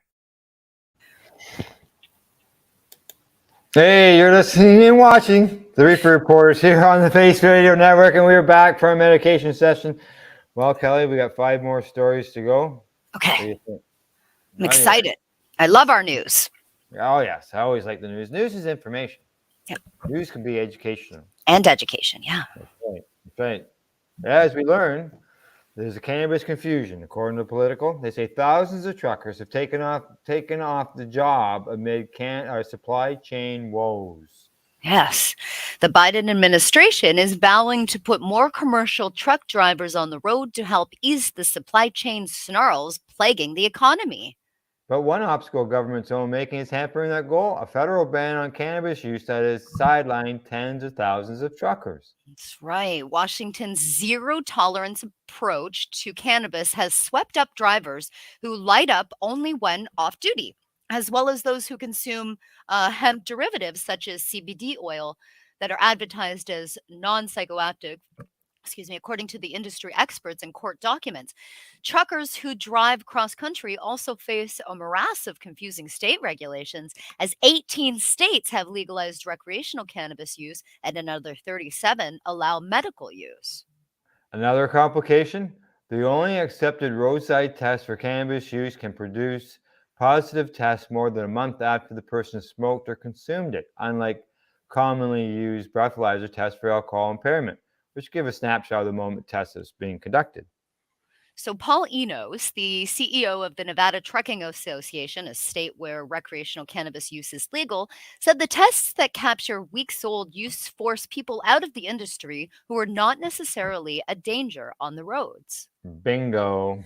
Hey, you're listening and watching the Reefer Reporters here on the Pace Radio Network, and we're back from a medication session. Well, Kelly, we got 5 more stories to go. Okay. I'm excited. I love our news. Oh, yes. I always like the news. News is information. Yep. News can be educational. And education, yeah. That's right. That's right. As we learn, there's a cannabis confusion. According to Political, they say thousands of truckers have taken off the job amid supply chain woes. Yes. The Biden administration is vowing to put more commercial truck drivers on the road to help ease the supply chain snarls plaguing the economy. But one obstacle government's own making is hampering that goal: a federal ban on cannabis use that has sidelined tens of thousands of truckers. That's right. Washington's zero tolerance approach to cannabis has swept up drivers who light up only when off duty, as well as those who consume hemp derivatives such as CBD oil that are advertised as non-psychoactive. According to the industry experts and court documents. Truckers who drive cross country also face a morass of confusing state regulations, as 18 states have legalized recreational cannabis use and another 37 allow medical use. Another complication: the only accepted roadside test for cannabis use can produce positive tests more than a month after the person smoked or consumed it, unlike commonly used breathalyzer tests for alcohol impairment, which give a snapshot of the moment test is being conducted. So Paul Enos, the CEO of the Nevada Trucking Association, a state where recreational cannabis use is legal, said the tests that capture weeks-old use force people out of the industry who are not necessarily a danger on the roads. Bingo.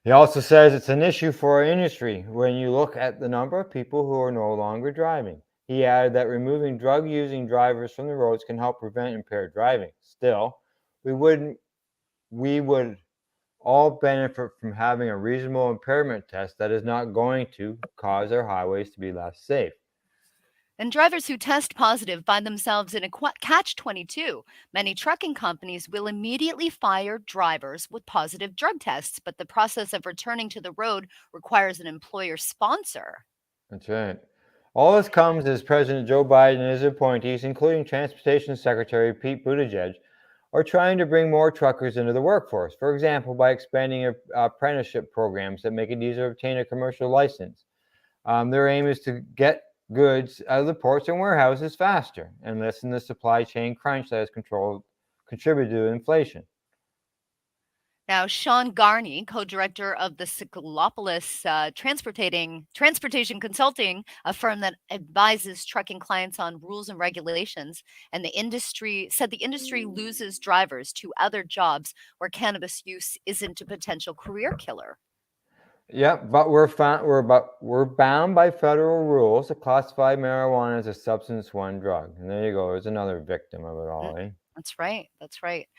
He also says it's an issue for our industry when you look at the number of people who are no longer driving. He added that removing drug-using drivers from the roads can help prevent impaired driving. Still, we would all benefit from having a reasonable impairment test that is not going to cause our highways to be less safe. And drivers who test positive find themselves in a catch-22. Many trucking companies will immediately fire drivers with positive drug tests, but the process of returning to the road requires an employer sponsor. That's right. All this comes as President Joe Biden and his appointees, including Transportation Secretary Pete Buttigieg, are trying to bring more truckers into the workforce. For example, by expanding apprenticeship programs that make it easier to obtain a commercial license. Their aim is to get goods out of the ports and warehouses faster and lessen the supply chain crunch that has contributed to inflation. Now, Sean Garney, co-director of the Cyclopolis Transportation Consulting, a firm that advises trucking clients on rules and regulations, and the industry loses drivers to other jobs where cannabis use isn't a potential career killer. Yeah, but we're bound by federal rules to classify marijuana as a substance 1 drug. And there you go. There's another victim of it all, eh? That's right. That's right.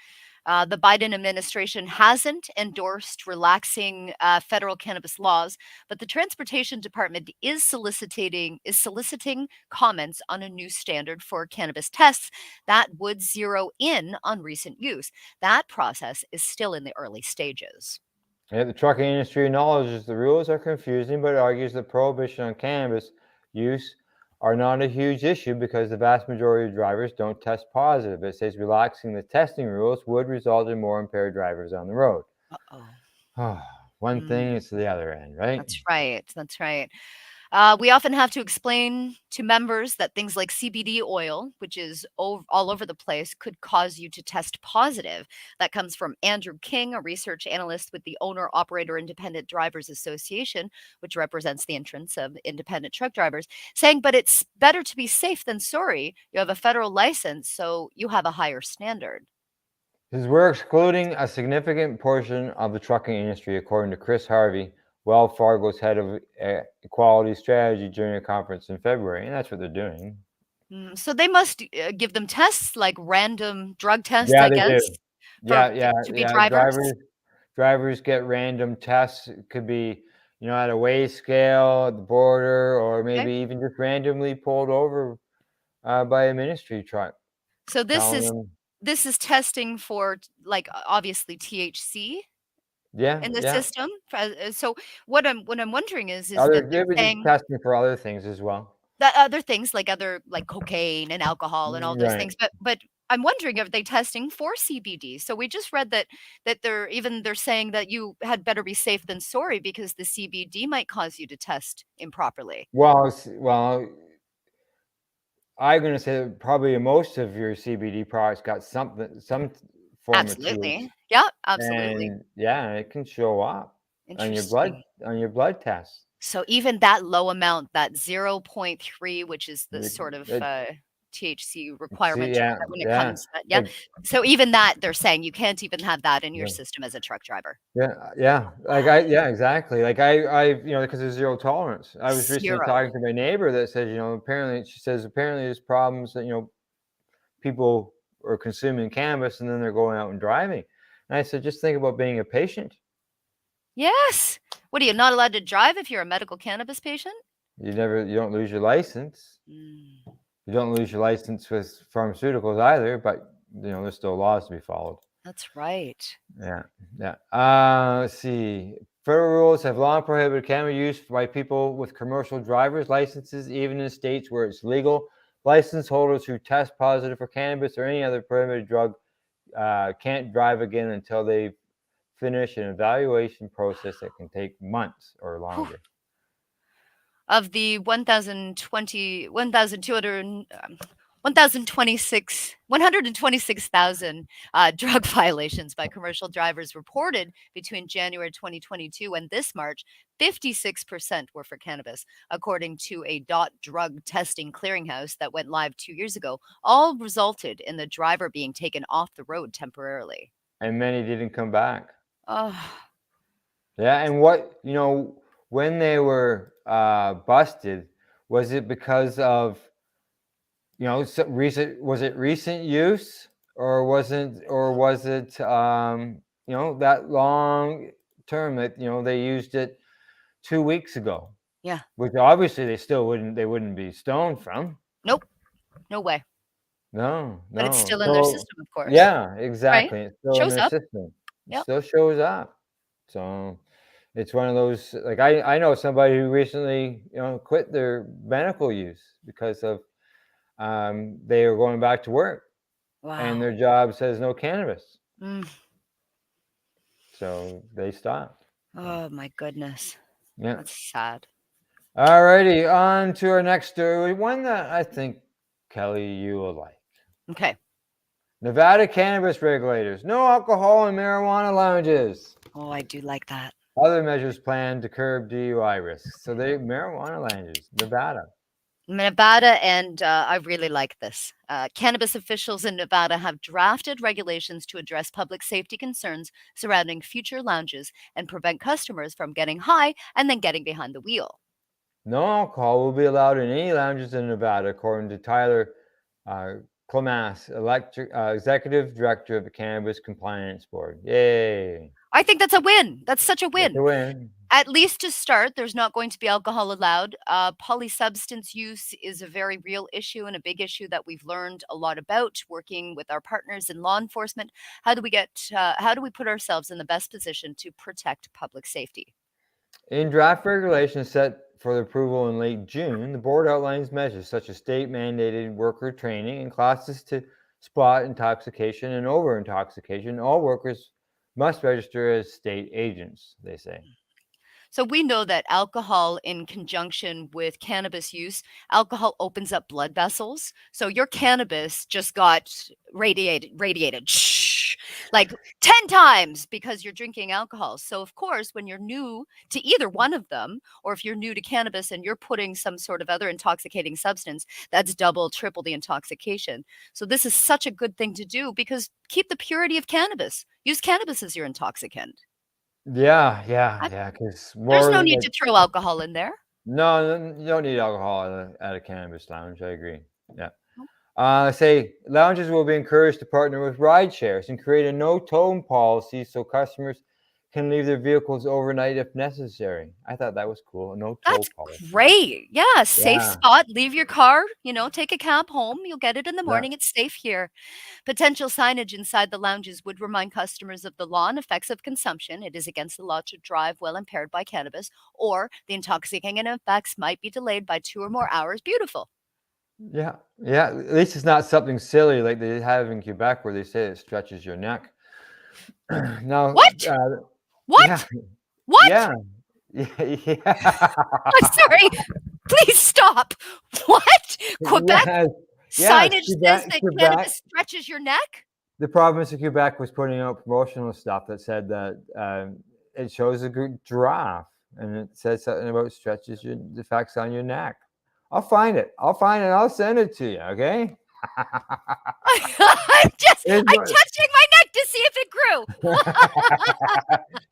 The Biden administration hasn't endorsed relaxing federal cannabis laws, but the Transportation Department is soliciting comments on a new standard for cannabis tests that would zero in on recent use. That process is still in the early stages. Yeah, the trucking industry acknowledges the rules are confusing, but argues that prohibition on cannabis use are not a huge issue because the vast majority of drivers don't test positive. It says relaxing the testing rules would result in more impaired drivers on the road. Uh-oh. One thing is to the other end, right? That's right. That's right. We often have to explain to members that things like CBD oil, which is all over the place, could cause you to test positive. That comes from Andrew King, a research analyst with the Owner Operator Independent Drivers Association, which represents the entrance of independent truck drivers, saying, but it's better to be safe than sorry. You have a federal license, so you have a higher standard. Because we're excluding a significant portion of the trucking industry, according to Chris Harvey, Wells Fargo's head of equality strategy, during a conference in February, and that's what they're doing. So they must give them tests, like random drug tests, Yeah, I they guess. do. To be drivers. Drivers get random tests. It could be, at a weigh scale at the border, or maybe even just randomly pulled over by a ministry truck. So this is testing for, like, obviously THC in the system. So what I'm wondering is that they're saying testing for other things as well. that other things like cocaine and alcohol and all those things, but I'm wondering, are they testing for CBD? So we just read that they're saying that you had better be safe than sorry because the CBD might cause you to test improperly. Well, I'm going to say that probably most of your CBD products got some form of THC. Yeah, absolutely. And it can show up on your blood test. So even that low amount, that 0.3, which is the sort of THC requirement when it comes. So even that, they're saying you can't even have that in your system as a truck driver. Exactly. Like I because there's zero tolerance. I was recently talking to my neighbor that said, apparently there's problems that, people are consuming cannabis and then they're going out and driving. And I said, just think about being a patient. Yes. What, are you not allowed to drive if you're a medical cannabis patient? You don't lose your license. You don't lose your license with pharmaceuticals either, but there's still laws to be followed. That's right. Yeah. Let's see. Federal rules have long prohibited cannabis use by people with commercial driver's licenses, even in states where it's legal. License holders who test positive for cannabis or any other prohibited drug can't drive again until they finish an evaluation process that can take months or longer. Of the 126,000 drug violations by commercial drivers reported between January 2022 and this March, 56% were for cannabis, according to a drug testing clearinghouse that went live 2 years ago. All resulted in the driver being taken off the road temporarily. And many didn't come back. Oh. Yeah, and when they were busted, was it because of recent use, or was it that long term that they used it 2 weeks ago? Yeah, which obviously they wouldn't be stoned from. Nope, no way. No, but it's still in their system, of course. Yeah, exactly. Right? It's still Shows in their up. system. It Yep. still shows up. So it's one of those, like I know somebody who recently quit their medical use because of they were going back to work. Wow. And their job says no cannabis. Mm. So they stopped. Oh my goodness. Yeah. That's sad. All righty, on to our next story, one that I think, Kelly, you will like. Okay. Nevada cannabis regulators, no alcohol in marijuana lounges. Oh, I do like that. Other measures planned to curb DUI risks. So marijuana lounges, Nevada. And I really like this. Cannabis officials in Nevada have drafted regulations to address public safety concerns surrounding future lounges and prevent customers from getting high and then getting behind the wheel. No alcohol will be allowed in any lounges in Nevada, according to Tyler Clamas, Executive Director of the Cannabis Compliance Board. Yay. I think that's a win. That's such a win. That's a win. At least to start, there's not going to be alcohol allowed. Polysubstance use is a very real issue and a big issue that we've learned a lot about working with our partners in law enforcement. How do we put ourselves in the best position to protect public safety? In draft regulations set for approval in late June, the board outlines measures such as state-mandated worker training and classes to spot intoxication and over-intoxication. All workers must register as state agents, they say. So we know that alcohol in conjunction with cannabis use, alcohol opens up blood vessels. So your cannabis just got radiated like 10 times because you're drinking alcohol. So of course, when you're new to either one of them, or if you're new to cannabis and you're putting some sort of other intoxicating substance, that's double, triple the intoxication. So this is such a good thing to do because keep the purity of cannabis. Use cannabis as your intoxicant. Yeah. Because there's no need to throw alcohol in there. No, you don't need alcohol at a cannabis lounge. I agree. Yeah. Say lounges will be encouraged to partner with ride shares and create a no-tow policy so customers can leave their vehicles overnight if necessary. I thought that was cool. A no-tow policy. That's great. Yeah, safe spot. Leave your car, take a cab home. You'll get it in the morning. It's safe here. Potential signage inside the lounges would remind customers of the law and effects of consumption. It is against the law to drive while impaired by cannabis, or the intoxicating effects might be delayed by 2 or more hours. Beautiful. Yeah. At least it's not something silly like they have in Quebec where they say it stretches your neck. Now, what? What? Yeah. What? Yeah. I'm sorry. Please stop. What? Quebec signage says that cannabis stretches your neck? The province of Quebec was putting out promotional stuff that said that it shows a good giraffe and it says something about stretches the effects on your neck. I'll find it. I'll send it to you. Okay. I'm touching my neck to see if it grew.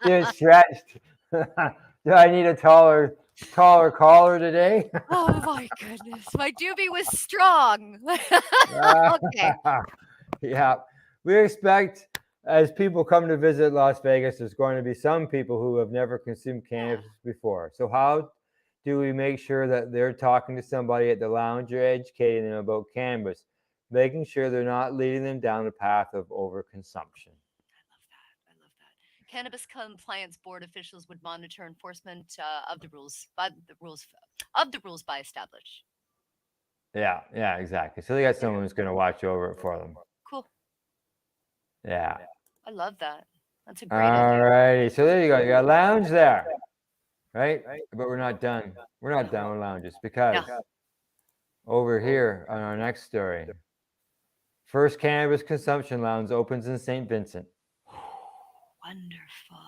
It stretched. Do I need a taller collar today? Oh my goodness. My doobie was strong. Okay. Yeah. We expect as people come to visit Las Vegas, there's going to be some people who have never consumed cannabis before. So how do we make sure that they're talking to somebody at the lounge or educating them about cannabis, making sure they're not leading them down the path of overconsumption? I love that. Cannabis Compliance Board officials would monitor enforcement of the rules by established. Yeah, exactly. So they got someone who's going to watch over it for them. Cool. Yeah. I love that. That's a great idea. All righty. So there you go. You got a lounge there. Right? But we're not done. We're not done with lounges because over here on our next story, first cannabis consumption lounge opens in St. Vincent. Wonderful.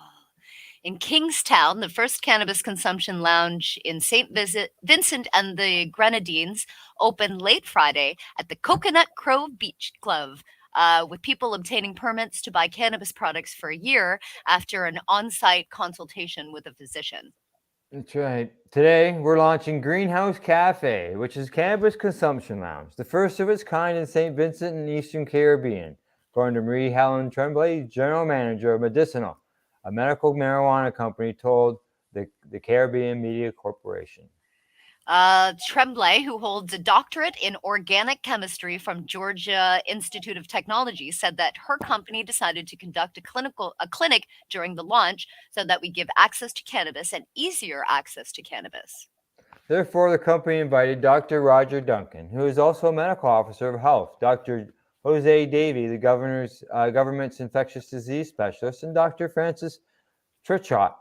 In Kingstown, the first cannabis consumption lounge in St. Vincent and the Grenadines opened late Friday at the Coconut Grove Beach Club, with people obtaining permits to buy cannabis products for a year after an on-site consultation with a physician. That's right. Today, we're launching Greenhouse Cafe, which is cannabis consumption lounge, the first of its kind in St. Vincent and Eastern Caribbean, according to Marie Helen Tremblay, General Manager of Medicinal, a medical marijuana company, told the Caribbean Media Corporation. Tremblay, who holds a doctorate in organic chemistry from Georgia Institute of Technology, said that her company decided to conduct a clinic during the launch so that we give access to cannabis and easier access to cannabis. Therefore, the company invited Dr. Roger Duncan, who is also a medical officer of health, Dr. Jose Davey, the government's infectious disease specialist, and Dr. Francis Trichot,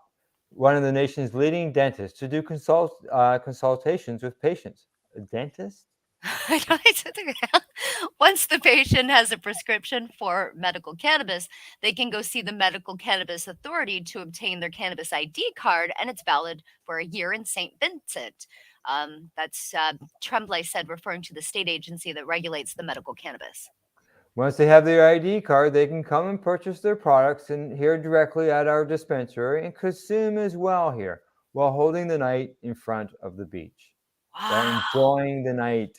one of the nation's leading dentists, to do consultations with patients. A dentist? Once the patient has a prescription for medical cannabis, they can go see the Medical Cannabis Authority to obtain their cannabis ID card, and it's valid for a year in St. Vincent. That's Tremblay said, referring to the state agency that regulates the medical cannabis. Once they have their ID card, they can come and purchase their products and here directly at our dispensary and consume as well here while holding the night in front of the beach. Wow. While enjoying the night.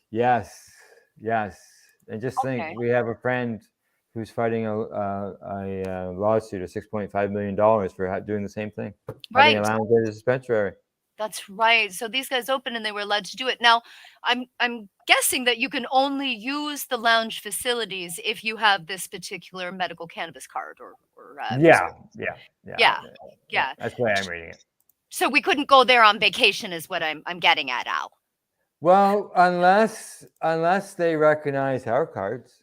Yes. And just think, we have a friend who's fighting a lawsuit of $6.5 million for doing the same thing, having a Right. lounge at a dispensary. That's right. So these guys opened and they were allowed to do it. Now, I'm guessing that you can only use the lounge facilities if you have this particular medical cannabis card or Yeah. That's the way I'm reading it. So we couldn't go there on vacation, is what I'm getting at, Al. Well, unless they recognize our cards.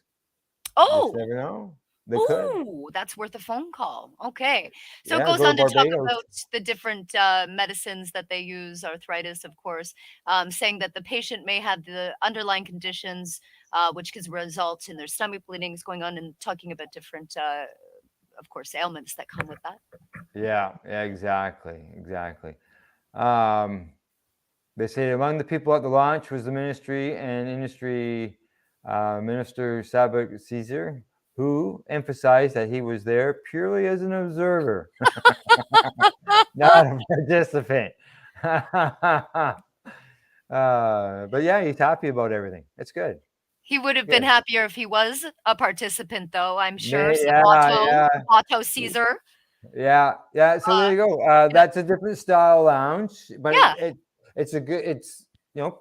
Oh, you never know. They could. Ooh, that's worth a phone call. Okay. So Yeah, it goes go to on to talk Barbados. about the different medicines that they use, arthritis, of course, saying that the patient may have the underlying conditions, which can result in their stomach bleedings going on, and talking about different, of course, ailments that come with that. Yeah, exactly. They say among the people at the launch was the ministry and industry minister Sabak Caesar, who emphasized that he was there purely as an observer, not a participant. But yeah, he's happy about everything. It's good. He would have been happier if he was a participant, though, I'm sure. Yeah. Otto Caesar. Yeah. So there you go. That's a different style lounge, but it's a good. It's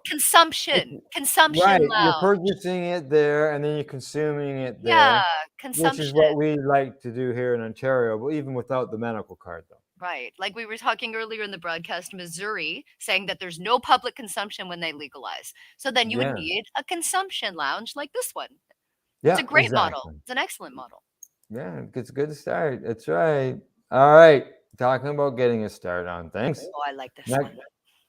consumption right. lounge. You're purchasing it there, and then you're consuming it there. Yeah, consumption. Which is what we like to do here in Ontario, but even without the medical card, though. Right. Like we were talking earlier in the broadcast, Missouri saying that there's no public consumption when they legalize. So then you would need a consumption lounge like this one. Yeah, it's a great model. It's an excellent model. Yeah, it's a good start. That's right. All right. Talking about getting a start on things. Oh, I like this one.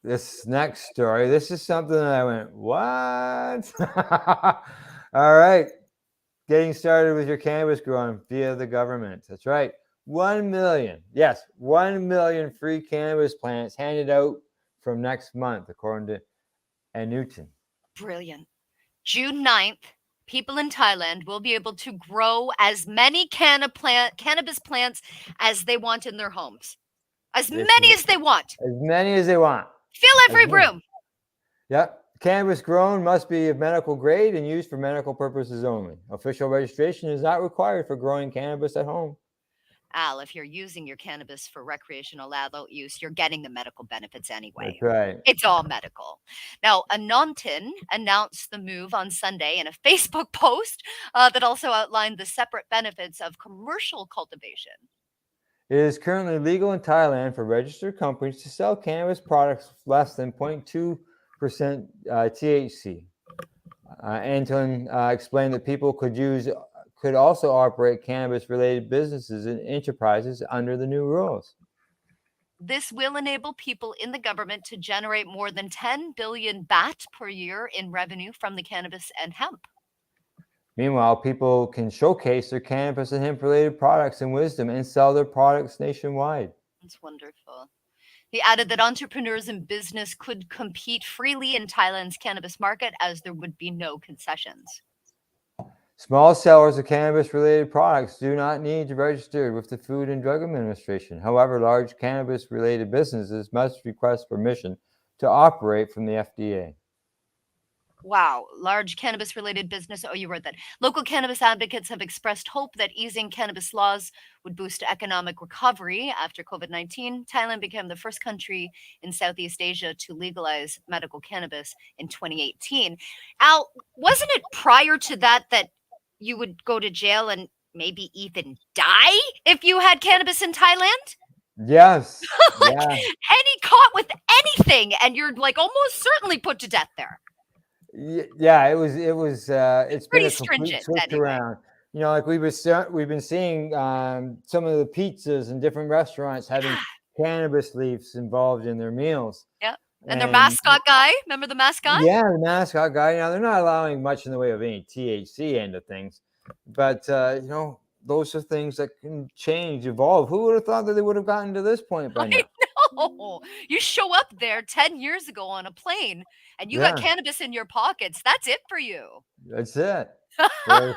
This next story, this is something that I went, what? All right. Getting started with your cannabis growing via the government. That's right. 1 million. Yes, 1 million free cannabis plants handed out from next month, according to Anutin. Brilliant. June 9th, people in Thailand will be able to grow as many cannabis plants as they want in their homes. As many as they want. As many as they want. Fill every room. Yep. Cannabis grown must be of medical grade and used for medical purposes only. Official registration is not required for growing cannabis at home. Al, if you're using your cannabis for recreational adult use, you're getting the medical benefits anyway. That's right. It's all medical. Now, Anutin announced the move on Sunday in a Facebook post that also outlined the separate benefits of commercial cultivation. It is currently legal in Thailand for registered companies to sell cannabis products with less than 0.2% THC. Anton explained that people could also operate cannabis-related businesses and enterprises under the new rules. This will enable people in the government to generate more than 10 billion baht per year in revenue from the cannabis and hemp. Meanwhile, people can showcase their cannabis and hemp-related products and wisdom and sell their products nationwide. That's wonderful. He added that entrepreneurs in business could compete freely in Thailand's cannabis market as there would be no concessions. Small sellers of cannabis-related products do not need to register with the Food and Drug Administration. However, large cannabis-related businesses must request permission to operate from the FDA. Wow. Large cannabis-related business. Oh, you wrote that. Local cannabis advocates have expressed hope that easing cannabis laws would boost economic recovery after COVID-19. Thailand became the first country in Southeast Asia to legalize medical cannabis in 2018. Al, wasn't it prior to that you would go to jail and maybe even die if you had cannabis in Thailand? Yes. Any caught with anything, and you're like almost certainly put to death there. Yeah, it's pretty been a stringent switch anyway. around. Like we've been seeing some of the pizzas in different restaurants having cannabis leaves involved in their meals. Yeah. And their mascot guy, remember the mascot? Yeah, the mascot guy. Now they're not allowing much in the way of any THC end of things, but those are things that can change, evolve. Who would have thought that they would have gotten to this point by now? No, you show up there 10 years ago on a plane and you got cannabis in your pockets. That's it for you. That's it. So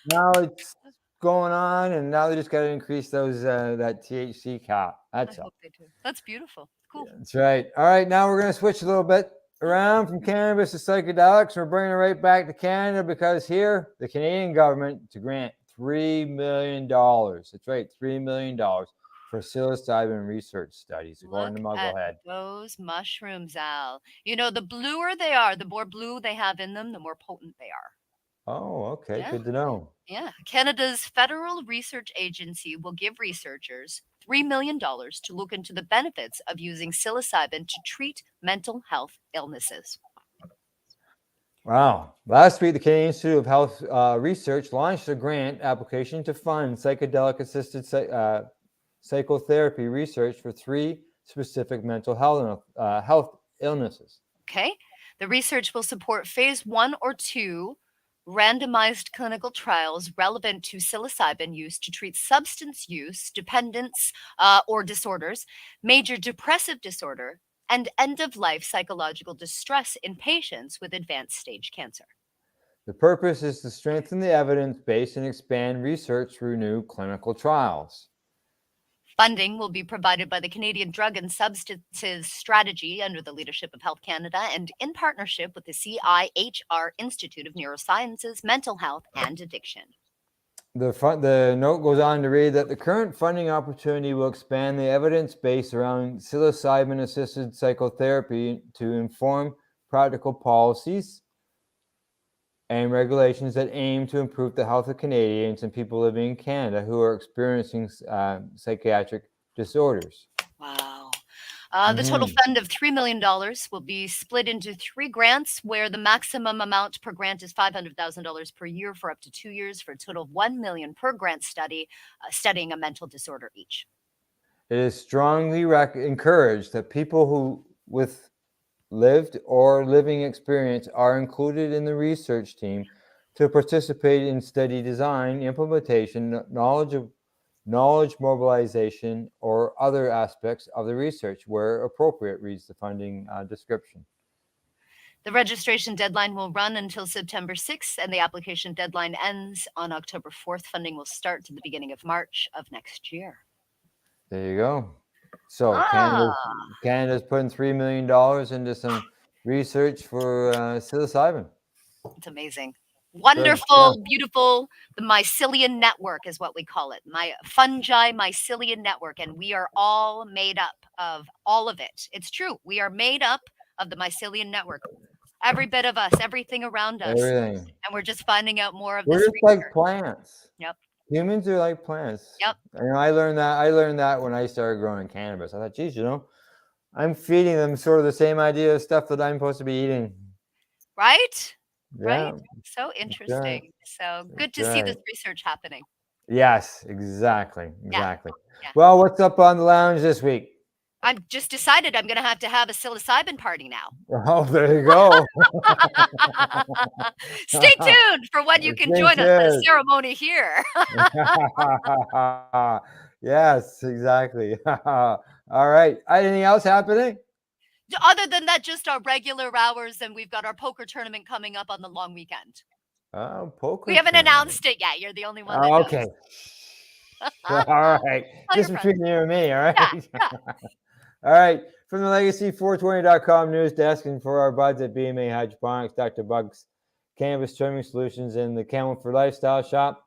now it's going on, and now they just got to increase those that THC cap. That's all. I hope they do. That's beautiful. Cool. That's right. All right, now we're going to switch a little bit around from cannabis to psychedelics. We're bringing it right back to Canada because here, the Canadian government to grant $3 million. That's right, $3 million for psilocybin research studies, according to Mugglehead. Those mushrooms, Al. You know, the bluer they are, the more blue they have in them, the more potent they are. Oh, okay. Yeah. Good to know. Yeah. Canada's Federal Research Agency will give researchers $3 million to look into the benefits of using psilocybin to treat mental health illnesses. Wow. Last week, the Canadian Institute of Health Research launched a grant application to fund psychedelic-assisted psychotherapy research for 3 specific mental health illnesses. Okay. The research will support phase 1 or 2 randomized clinical trials relevant to psilocybin use to treat substance use dependence or disorders, major depressive disorder, and end-of-life psychological distress in patients with advanced stage cancer. The purpose is to strengthen the evidence base and expand research through new clinical trials. Funding will be provided by the Canadian Drug and Substances Strategy under the leadership of Health Canada and in partnership with the CIHR Institute of Neurosciences, Mental Health, and Addiction. The note goes on to read that the current funding opportunity will expand the evidence base around psilocybin-assisted psychotherapy to inform practical policies and regulations that aim to improve the health of Canadians and people living in Canada who are experiencing psychiatric disorders. Wow. The total fund of $3 million will be split into 3 grants where the maximum amount per grant is $500,000 per year for up to 2 years for a total of $1 million per grant study, studying a mental disorder each. It is strongly encouraged that people who with lived or living experience are included in the research team to participate in study design, implementation, knowledge mobilization, or other aspects of the research where appropriate, reads the funding description. The registration deadline will run until September 6th, and the application deadline ends on October 4th. Funding will start to the beginning of March of next year. There you go. So Canada's putting $3 million into some research for psilocybin. It's amazing. Wonderful, beautiful. The mycelium network is what we call it. My fungi mycelium network. And we are all made up of all of it. It's true. We are made up of the mycelium network. Every bit of us, everything around us. Everything. And we're just finding out more of We're this. just like plants. Yep. Humans are like plants. Yep. And I learned that when I started growing cannabis. I thought, geez, I'm feeding them sort of the same idea of stuff that I'm supposed to be eating. Right? Yeah. Right. So interesting. So good to see this research happening. Yes, exactly. Yeah. Well, what's up on the lounge this week? I've just decided I'm going to have a psilocybin party now. Oh, there you go. Stay tuned for when you can join us for the ceremony here. Yes, exactly. All right. Anything else happening? Other than that, just our regular hours, and we've got our poker tournament coming up on the long weekend. Oh, poker. We haven't announced it yet. You're the only one that knows. Okay. All right. Just between you and me, all right? Yeah. All right. From the Legacy420.com news desk and for our buds at BMA Hydroponics, Dr. Bugs Cannabis Trimming Solutions, and the Camel for Lifestyle Shop,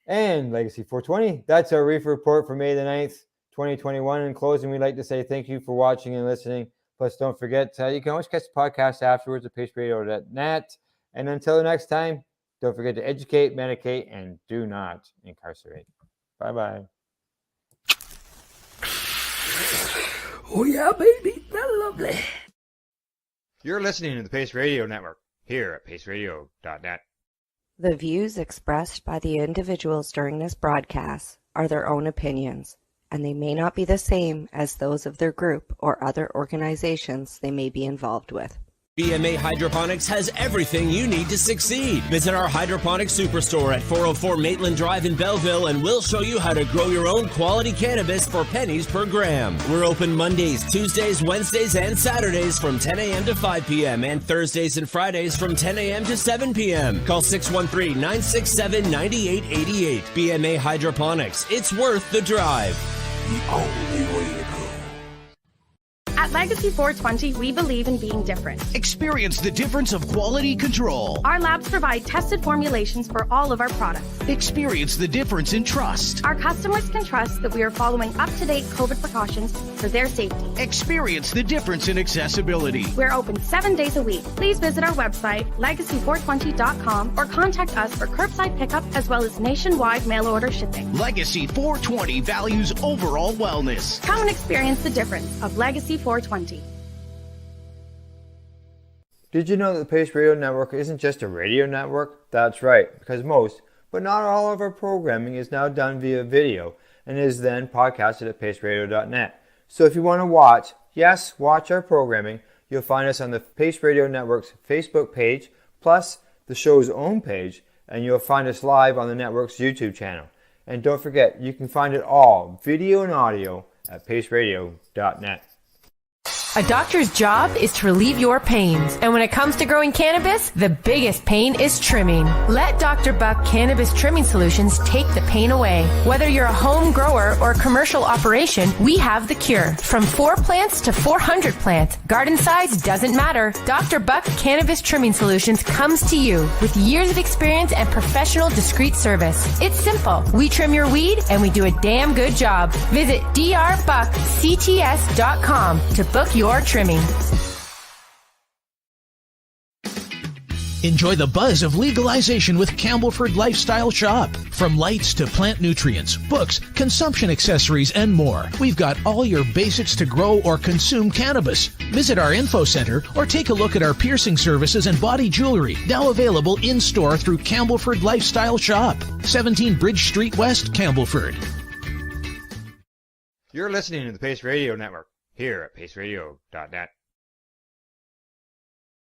and Legacy 420. That's our Reefer report for May the 9th, 2021. In closing, we'd like to say thank you for watching and listening. Plus, don't forget, you can always catch the podcast afterwards at paceradio.net. And until the next time, don't forget to educate, medicate, and do not incarcerate. Bye-bye. Oh, yeah, baby. That's lovely. You're listening to the Pace Radio Network here at paceradio.net. The views expressed by the individuals during this broadcast are their own opinions, and they may not be the same as those of their group or other organizations they may be involved with. BMA Hydroponics has everything you need to succeed. Visit our hydroponics superstore at 404 Maitland Drive in Belleville, and we'll show you how to grow your own quality cannabis for pennies per gram. We're open Mondays, Tuesdays, Wednesdays, and Saturdays from 10 a.m. to 5 p.m. and Thursdays and Fridays from 10 a.m. to 7 p.m. Call 613-967-9888. BMA Hydroponics. It's worth the drive. The only way to go. At Legacy 420, we believe in being different. Experience the difference of quality control. Our labs provide tested formulations for all of our products. Experience the difference in trust. Our customers can trust that we are following up-to-date COVID precautions for their safety. Experience the difference in accessibility. We're open 7 days a week. Please visit our website, legacy420.com, or contact us for curbside pickup as well as nationwide mail order shipping. Legacy 420 values overall wellness. Come and experience the difference of Legacy 420. Did you know that the Pace Radio Network isn't just a radio network? That's right, because most, but not all of our programming is now done via video and is then podcasted at paceradio.net. So if you want to watch our programming, you'll find us on the Pace Radio Network's Facebook page, plus the show's own page, and you'll find us live on the network's YouTube channel. And don't forget, you can find it all, video and audio, at paceradio.net. A doctor's job is to relieve your pains. And when it comes to growing cannabis, the biggest pain is trimming. Let Dr. Buck Cannabis Trimming Solutions take the pain away. Whether you're a home grower or a commercial operation, we have the cure. From 4 plants to 400 plants, garden size doesn't matter. Dr. Buck Cannabis Trimming Solutions comes to you with years of experience and professional discreet service. It's simple. We trim your weed and we do a damn good job. Visit drbuckcts.com to book your trimming. Enjoy the buzz of legalization with Campbellford Lifestyle Shop. From lights to plant nutrients, books, consumption accessories, and more, we've got all your basics to grow or consume cannabis. Visit our info center or take a look at our piercing services and body jewelry, now available in-store through Campbellford Lifestyle Shop, 17 Bridge Street West, Campbellford. You're listening to the Pace Radio Network here at paceradio.net.